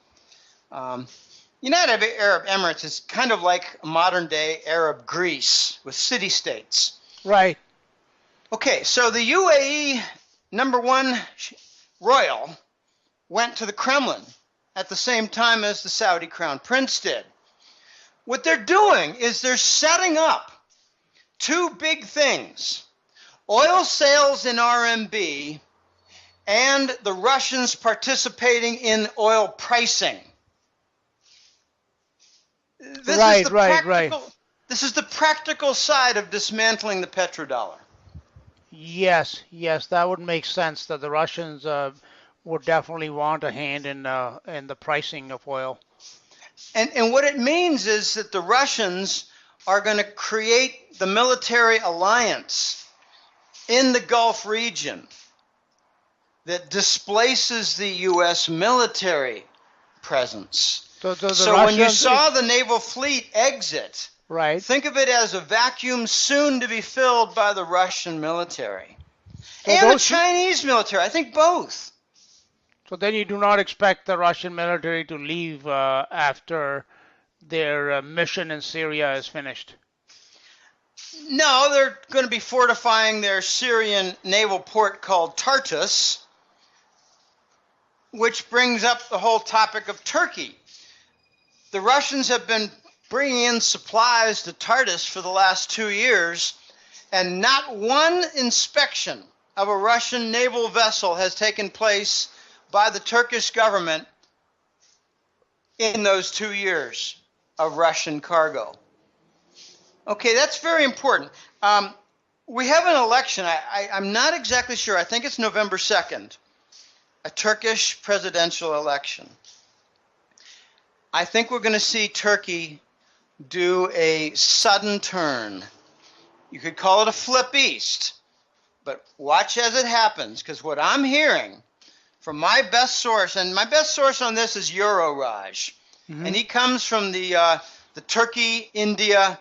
United Arab Emirates is kind of like modern-day Arab Greece with city-states. Right. Okay, so the UAE #1 royal went to the Kremlin at the same time as the Saudi Crown Prince did. What they're doing is they're setting up two big things: oil sales in RMB and the Russians participating in oil pricing. Right. This is the practical side of dismantling the petrodollar. Yes, that would make sense that the Russians would definitely want a hand in the pricing of oil. And what it means is that the Russians are going to create the military alliance in the Gulf region that displaces the U.S. military presence. So when you saw the naval fleet exit, right, think of it as a vacuum soon to be filled by the Russian military. So and the Chinese military, I think both. So then you do not expect the Russian military to leave after their mission in Syria is finished? No, they're going to be fortifying their Syrian naval port called Tartus, which brings up the whole topic of Turkey. The Russians have been bringing in supplies to Tartus for the last 2 years, and not one inspection of a Russian naval vessel has taken place by the Turkish government in those 2 years of Russian cargo. Okay, that's very important. We have an election. I'm not exactly sure. I think it's November 2nd, a Turkish presidential election. I think we're going to see Turkey do a sudden turn. You could call it a flip east, but watch as it happens, because what I'm hearing from my best source, and my best source on this is Euroraj, and he comes from the Turkey, India,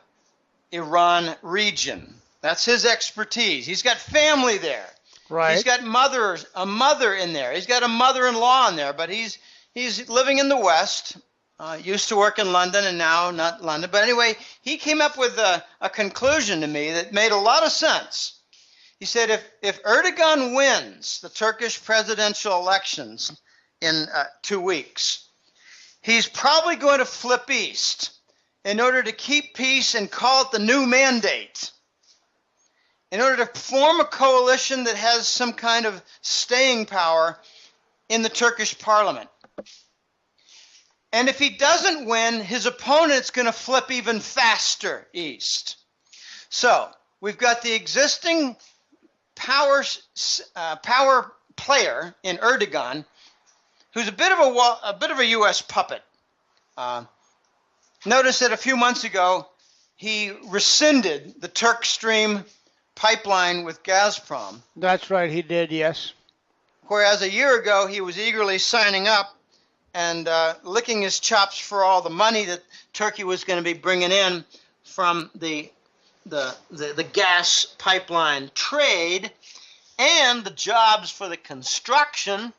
Iran region. That's his expertise. He's got family there. Right. He's got a mother in there. He's got a mother-in-law in there, but he's living in the West. Used to work in London and now not London. But anyway, he came up with a conclusion to me that made a lot of sense. He said if Erdogan wins the Turkish presidential elections in 2 weeks, he's probably going to flip east in order to keep peace and call it the new mandate, in order to form a coalition that has some kind of staying power in the Turkish parliament. And if he doesn't win, his opponent's going to flip even faster east. So we've got the existing power player in Erdogan, who's a bit of a U.S. puppet. Notice that a few months ago, he rescinded the Turk Stream pipeline with Gazprom. That's right, he did, yes. Whereas a year ago, he was eagerly signing up and licking his chops for all the money that Turkey was going to be bringing in from the gas pipeline trade and the jobs for the construction.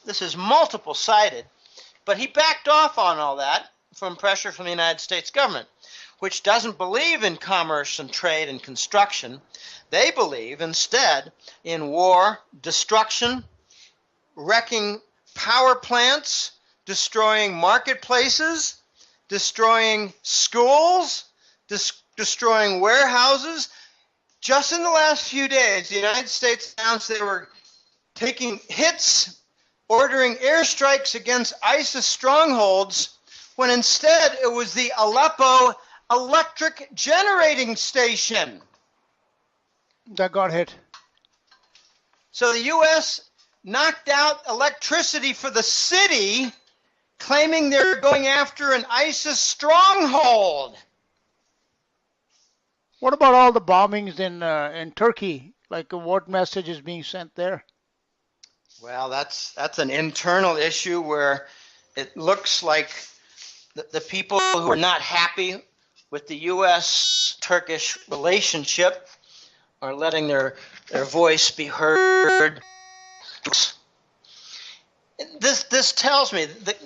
This is multiple-sided. But he backed off on all that from pressure from the United States government, which doesn't believe in commerce and trade and construction. They believe instead in war, destruction, wrecking power plants, destroying marketplaces, destroying schools, destroying warehouses. Just in the last few days, the United States announced they were taking hits, ordering airstrikes against ISIS strongholds, when instead it was the Aleppo electric generating station that got hit. So the U.S. knocked out electricity for the city, claiming they're going after an ISIS stronghold. What about all the bombings in Turkey? Like, what message is being sent there? Well, that's an internal issue where it looks like the people who are not happy with the U.S.-Turkish relationship are letting their voice be heard. This tells me that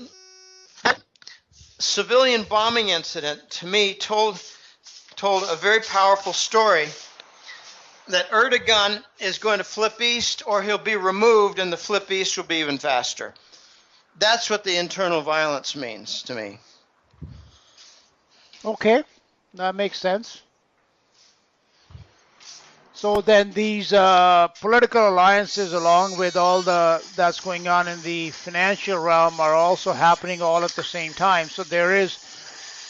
civilian bombing incident, to me, told a very powerful story, that Erdogan is going to flip east or he'll be removed, and the flip east will be even faster. That's what the internal violence means to me. Okay, that makes sense. So then these political alliances, along with all that's going on in the financial realm, are also happening all at the same time. So there is,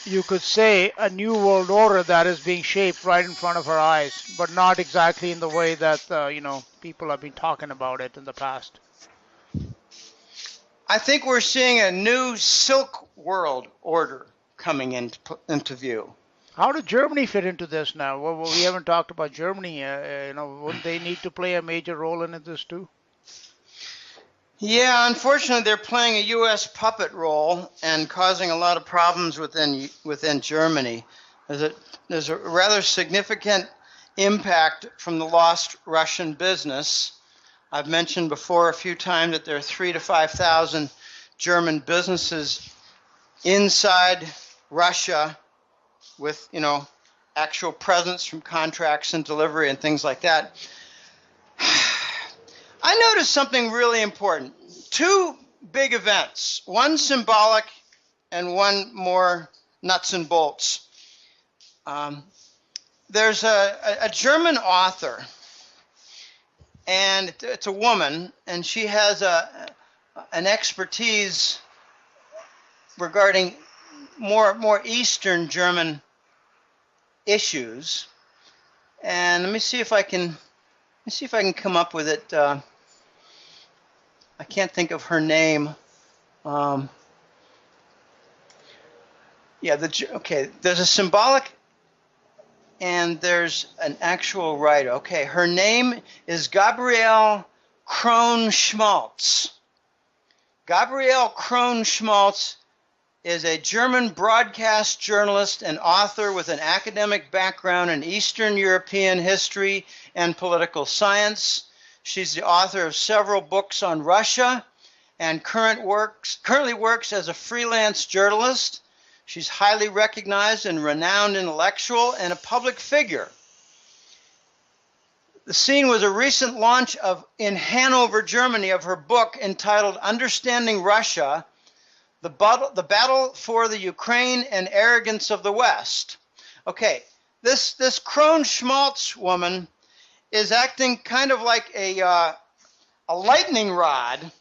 you could say, a new world order that is being shaped right in front of our eyes, but not exactly in the way that people have been talking about it in the past. I think we're seeing a new Silk World order coming into view. How does Germany fit into this now? Well, we haven't talked about Germany. Wouldn't they need to play a major role in this too? Yeah, unfortunately, they're playing a U.S. puppet role and causing a lot of problems within Germany. There's a rather significant impact from the lost Russian business. I've mentioned before a few times that there are 3,000 to 5,000 German businesses inside Russia with, actual presence from contracts and delivery and things like that. I noticed something really important. Two big events, one symbolic and one more nuts and bolts. There's a German author, and it's a woman, and she has an expertise regarding more Eastern German issues. And let me see if I can come up with it. I can't think of her name. There's a symbolic and there's an actual writer. Okay, her name is Gabriele Krohn-Schmalz. Gabriele Krohn-Schmalz is a German broadcast journalist and author with an academic background in Eastern European history and political science. She's the author of several books on Russia and currently works as a freelance journalist. She's highly recognized and renowned intellectual and a public figure. The scene was a recent launch in Hanover, Germany, of her book entitled Understanding Russia, the Battle for the Ukraine and Arrogance of the West. Okay, this Krohn-Schmalz woman is acting kind of like a lightning rod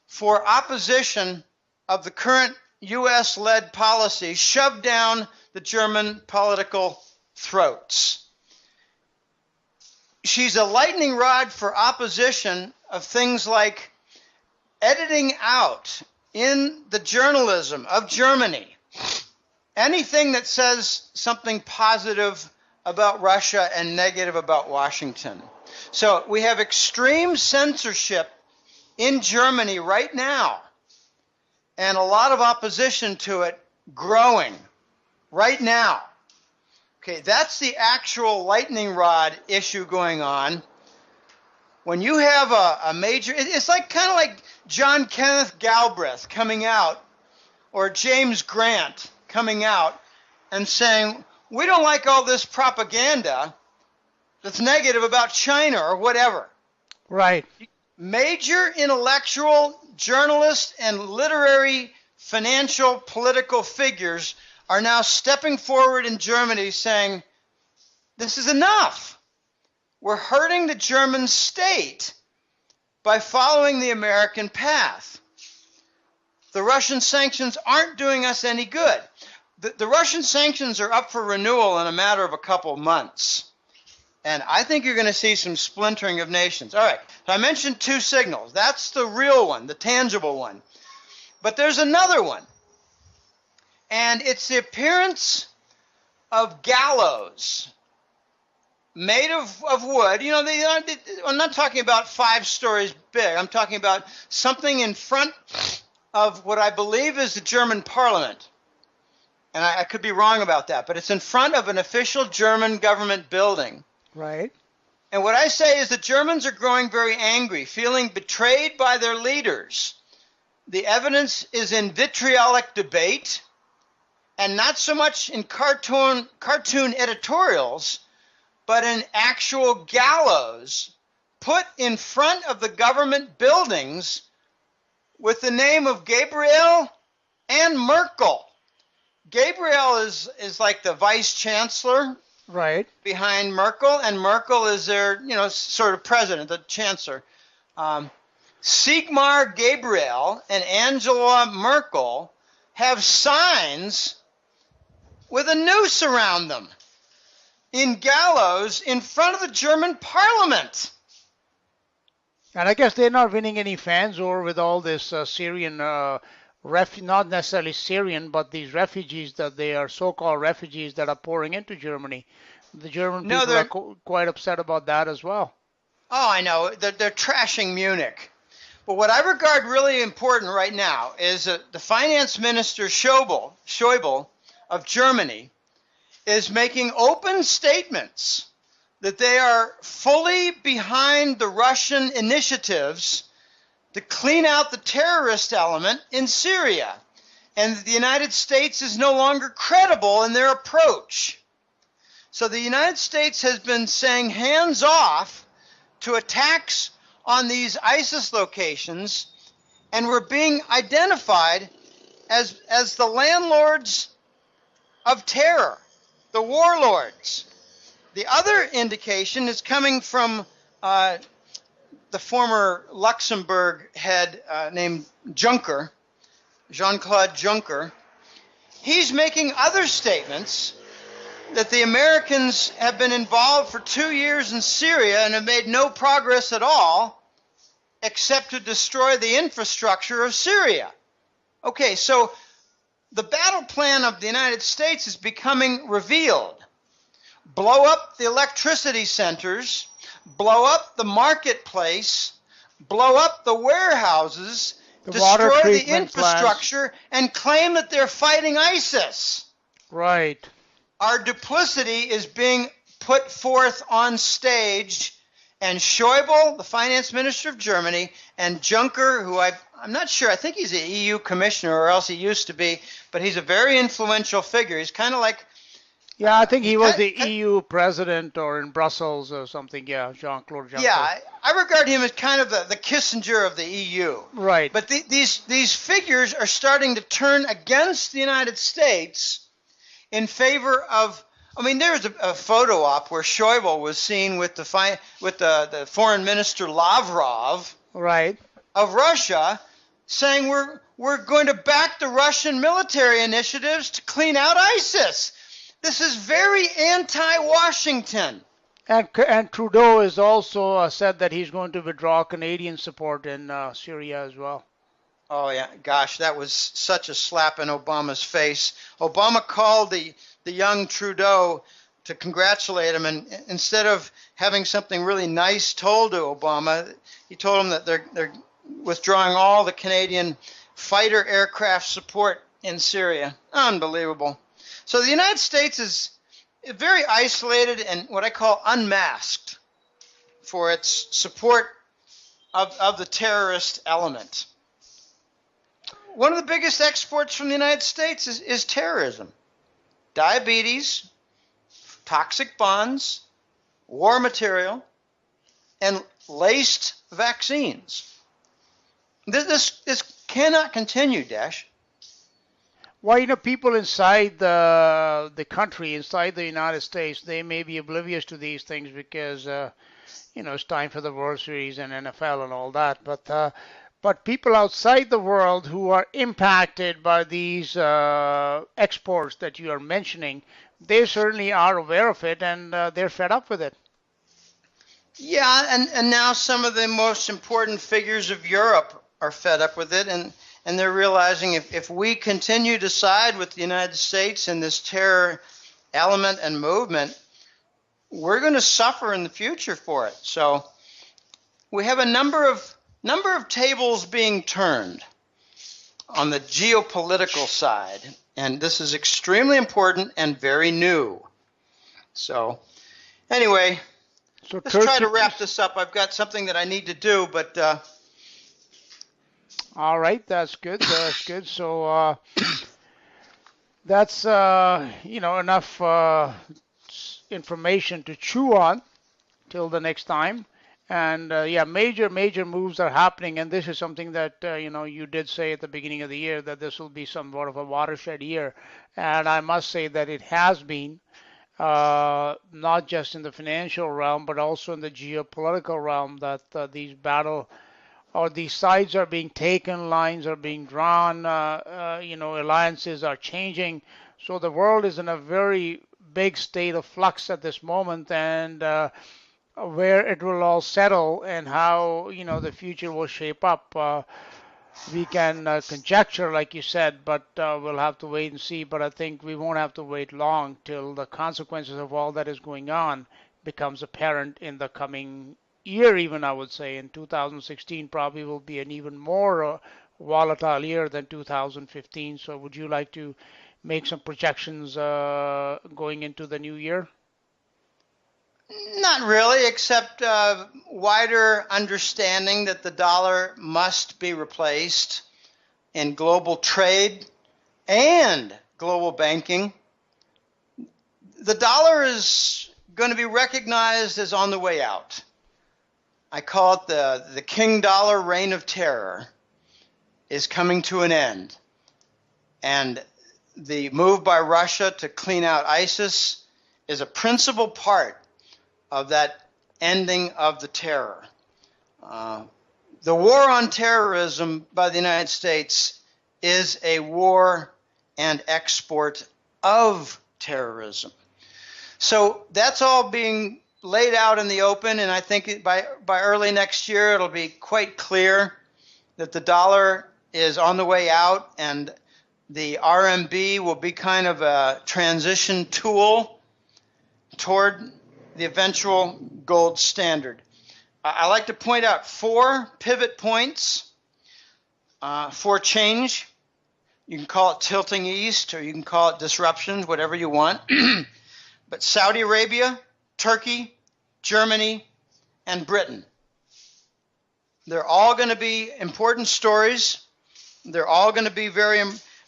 for opposition of the current U.S.-led policy shoved down the German political throats. she's a lightning rod for opposition of things like editing out in the journalism of Germany anything that says something positive about Russia and negative about Washington. So we have extreme censorship in Germany right now, and a lot of opposition to it growing right now. Okay, that's the actual lightning rod issue going on. When you have a major, it's like kind of like John Kenneth Galbraith coming out, or James Grant coming out and saying, we don't like all this propaganda that's negative about China or whatever. Right. Major intellectual, journalists, and literary, financial, political figures are now stepping forward in Germany saying, this is enough. We're hurting the German state by following the American path. The Russian sanctions aren't doing us any good. The Russian sanctions are up for renewal in a matter of a couple months. And I think you're going to see some splintering of nations. All right, so I mentioned two signals. That's the real one, the tangible one. But there's another one. And it's the appearance of gallows made of wood. You know, I'm not talking about 5 stories big. I'm talking about something in front of what I believe is the German parliament. And I could be wrong about that, but it's in front of an official German government building. Right. And what I say is the Germans are growing very angry, feeling betrayed by their leaders. The evidence is in vitriolic debate, and not so much in cartoon editorials, but in actual gallows put in front of the government buildings with the name of Gabriel and Merkel. Gabriel is like the vice chancellor, right, behind Merkel, and Merkel is their, sort of president, the chancellor. Sigmar Gabriel and Angela Merkel have signs with a noose around them in gallows in front of the German parliament. And I guess they're not winning any fans over with all this Syrian, not necessarily Syrian, but these refugees that they are so-called refugees that are pouring into Germany. The German people are quite upset about that as well. Oh, I know. They're trashing Munich. But what I regard really important right now is the finance minister Schäuble of Germany is making open statements that they are fully behind the Russian initiatives to clean out the terrorist element in Syria, and the United States is no longer credible in their approach. So the United States has been saying hands off to attacks on these ISIS locations, and we're being identified as the landlords of terror, the warlords. The other indication is coming from the former Luxembourg head named Juncker, Jean-Claude Juncker. He's making other statements that the Americans have been involved for 2 years in Syria and have made no progress at all except to destroy the infrastructure of Syria. Okay, so the battle plan of the United States is becoming revealed. Blow up the electricity centers, blow up the marketplace, blow up the warehouses, destroy the infrastructure, and claim that they're fighting ISIS. Right. Our duplicity is being put forth on stage, and Schäuble, the finance minister of Germany, and Juncker, who I'm not sure, I think he's an EU commissioner, or else he used to be, but he's a very influential figure. He's kind of like... Yeah, I think he was the EU president or in Brussels or something. Yeah, Jean-Claude Juncker. Yeah, I regard him as kind of the Kissinger of the EU. Right. But these figures are starting to turn against the United States in favor of... I mean, there's a photo op where Schäuble was seen with the foreign minister Lavrov, right, of Russia, saying we're going to back the Russian military initiatives to clean out ISIS. This is very anti-Washington. And Trudeau is also said that he's going to withdraw Canadian support in Syria as well. Oh yeah, gosh, that was such a slap in Obama's face. Obama called the young Trudeau to congratulate him, and instead of having something really nice told to Obama, he told him that they're withdrawing all the Canadian fighter aircraft support in Syria. Unbelievable. So the United States is very isolated and what I call unmasked for its support of the terrorist element. One of the biggest exports from the United States is terrorism. Diabetes, toxic bonds, war material, and laced vaccines. This cannot continue, Dash. Well, people inside the country, inside the United States, they may be oblivious to these things because, it's time for the World Series and NFL and all that. But people outside the world who are impacted by these exports that you are mentioning, they certainly are aware of it and they're fed up with it. Yeah, and now some of the most important figures of Europe are fed up with it, and they're realizing if we continue to side with the United States in this terror element and movement, we're going to suffer in the future for it. So we have a number of tables being turned on the geopolitical side, and this is extremely important and very new. So anyway, let's try to wrap this up. I've got something that I need to do, but all right, that's good. That's good. So that's enough information to chew on till the next time. And major moves are happening, and this is something that you did say at the beginning of the year that this will be somewhat of a watershed year, and I must say that it has been, not just in the financial realm but also in the geopolitical realm, that these sides are being taken, lines are being drawn, alliances are changing. So the world is in a very big state of flux at this moment, and where it will all settle and how the future will shape up, we can conjecture, like you said, but we'll have to wait and see. But I think we won't have to wait long till the consequences of all that is going on becomes apparent in the coming year. Even I would say in 2016 probably will be an even more volatile year than 2015. So would you like to make some projections going into the new year? Not really, except wider understanding that the dollar must be replaced in global trade and global banking. The dollar is going to be recognized as on the way out. I call it the King Dollar reign of terror is coming to an end. And the move by Russia to clean out ISIS is a principal part of that ending of the terror. The war on terrorism by the United States is a war and export of terrorism. So that's all being laid out in the open, and I think by early next year it'll be quite clear that the dollar is on the way out, and the RMB will be kind of a transition tool toward the eventual gold standard. I like to point out 4 pivot points for change. You can call it tilting east, or you can call it disruptions, whatever you want. But Saudi Arabia, Turkey, Germany, and Britain. They're all going to be important stories. They're all going to be very,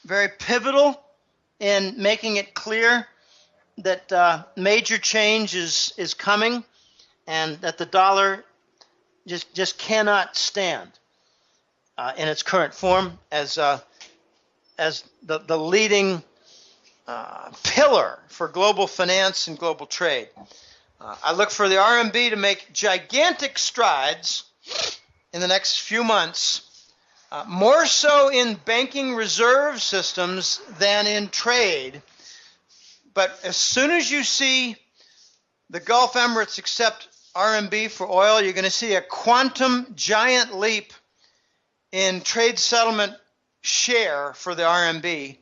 very pivotal in making it clear that major change is coming, and that the dollar just cannot stand in its current form as the leading pillar for global finance and global trade. I look for the RMB to make gigantic strides in the next few months, more so in banking reserve systems than in trade. But as soon as you see the Gulf Emirates accept RMB for oil, you're going to see a quantum giant leap in trade settlement share for the RMB.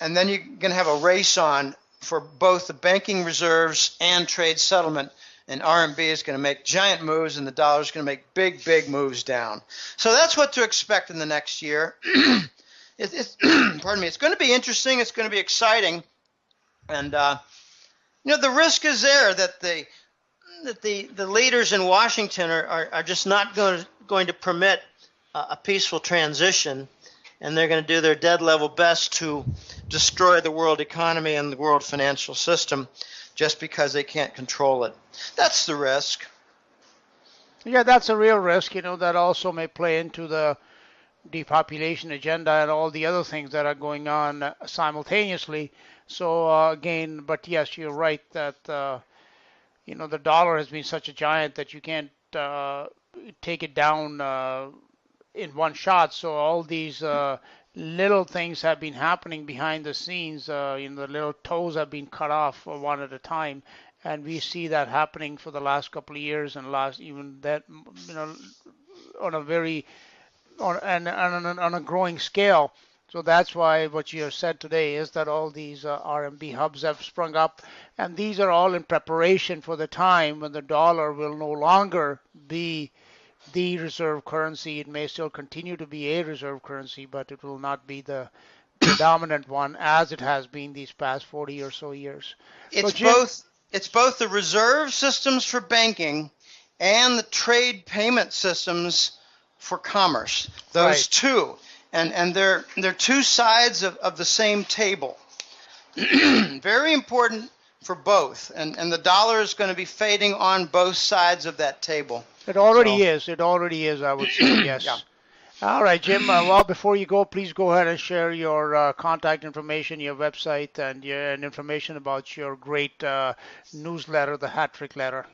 And then you're going to have a race on for both the banking reserves and trade settlement. And RMB is going to make giant moves, and the dollar is going to make big, big moves down. So that's what to expect in the next year. Pardon me. It's going to be interesting. It's going to be exciting. And, the risk is there that the leaders in Washington are just not going to permit a peaceful transition, and they're going to do their dead level best to destroy the world economy and the world financial system just because they can't control it. That's the risk. Yeah, that's a real risk, that also may play into the depopulation agenda and all the other things that are going on simultaneously. So again, but yes, you're right that the dollar has been such a giant that you can't take it down in one shot. So all these little things have been happening behind the scenes. The little toes have been cut off one at a time, and we see that happening for the last couple of years, and on a growing scale. So that's why what you have said today is that all these RMB hubs have sprung up, and these are all in preparation for the time when the dollar will no longer be the reserve currency. It may still continue to be a reserve currency, but it will not be the predominant one as it has been these past 40 or so years. It's both the reserve systems for banking and the trade payment systems for commerce. Those right. two. And they're two sides of the same table. Very important for both. And the dollar is going to be fading on both sides of that table. It already is. It already is, I would say, yes. Yeah. All right, Jim. Well, before you go, please go ahead and share your contact information, your website, and information about your great newsletter, the Hat Trick Letter.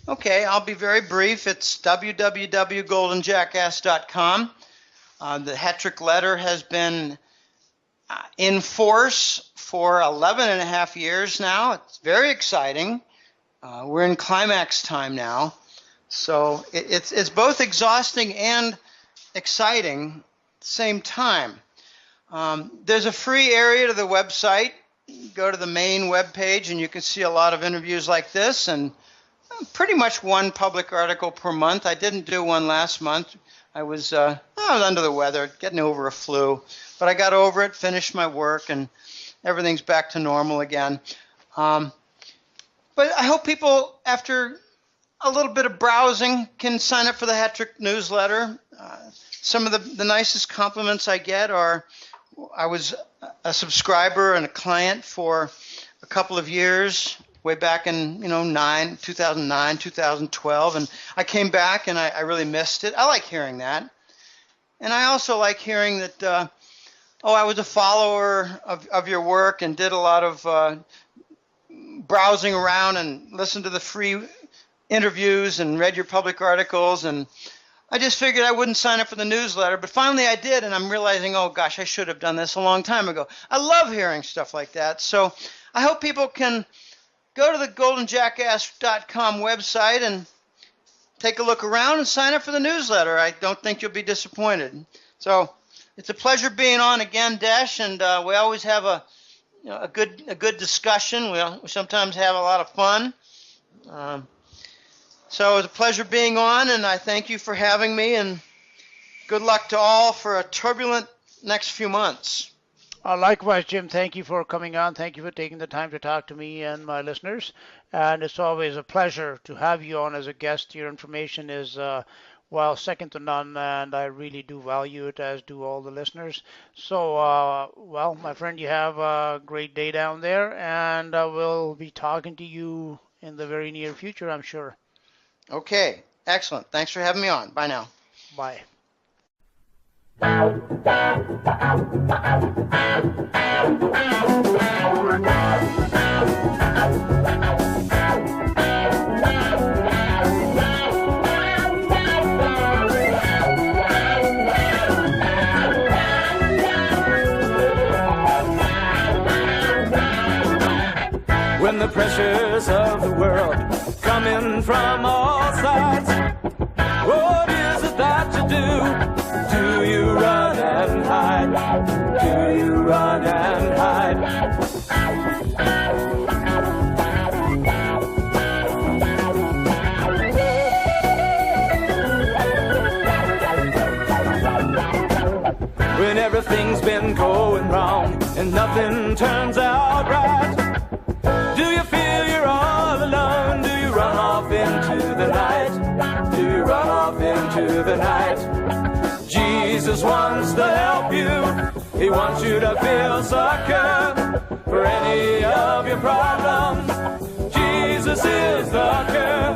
Okay, I'll be very brief. It's www.goldenjackass.com. The Hat Trick Letter has been in force for 11 and a half years now. It's very exciting. We're in climax time now. So it's both exhausting and exciting at the same time. There's a free area to the website. Go to the main web page and you can see a lot of interviews like this and pretty much one public article per month. I didn't do one last month. I was under the weather, getting over a flu, but I got over it, finished my work, and everything's back to normal again. But I hope people, after a little bit of browsing, can sign up for the Hat Trick newsletter. Some of the nicest compliments I get are, I was a subscriber and a client for a couple of years, way back in 2009, 2012, and I came back and I really missed it. I like hearing that. And I also like hearing that, I was a follower of your work and did a lot of browsing around and listened to the free interviews and read your public articles, and I just figured I wouldn't sign up for the newsletter, but finally I did, and I'm realizing, oh gosh, I should have done this a long time ago. I love hearing stuff like that. So I hope people can go to the goldenjackass.com website and take a look around and sign up for the newsletter. I don't think you'll be disappointed. So it's a pleasure being on again, Dash, and we always have a good discussion. We sometimes have a lot of fun. So it was a pleasure being on, and I thank you for having me, and good luck to all for a turbulent next few months. Likewise, Jim, thank you for coming on. Thank you for taking the time to talk to me and my listeners. And it's always a pleasure to have you on as a guest. Your information is, second to none, and I really do value it, as do all the listeners. So, my friend, you have a great day down there, and we'll be talking to you in the very near future, I'm sure. Okay, excellent. Thanks for having me on. Bye now. Bye. when the pressures of the world come in from all sides. What is it that you do? Do you run and hide? Do you run and hide? When everything's been going wrong and nothing turns out right, do you feel you're all alone? Do you run off into the night? Do you run off into the night? Jesus wants to help you. He wants you to feel secure for any of your problems. Jesus is the cure.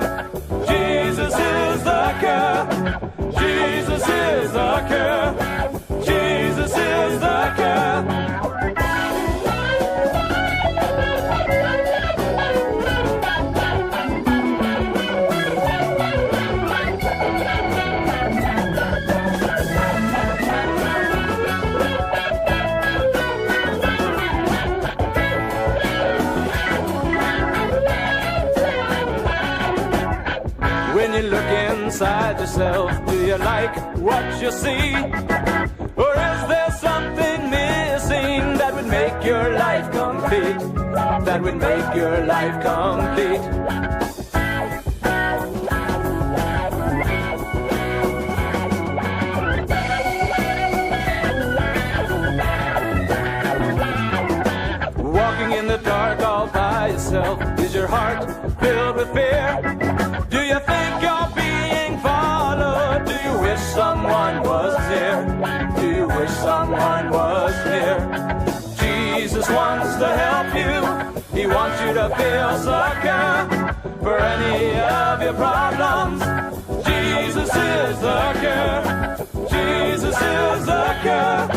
Jesus is the cure. Jesus is the cure. Jesus is the cure. When you look inside yourself, do you like what you see? Or is there something missing that would make your life complete? That would make your life complete. Walking in the dark all by yourself, is your heart filled with fear? Do you think you're being followed? Do you wish someone was near? Do you wish someone was near? Jesus wants to help you. He wants you to feel secure for any of your problems. Jesus is the cure. Jesus is the cure.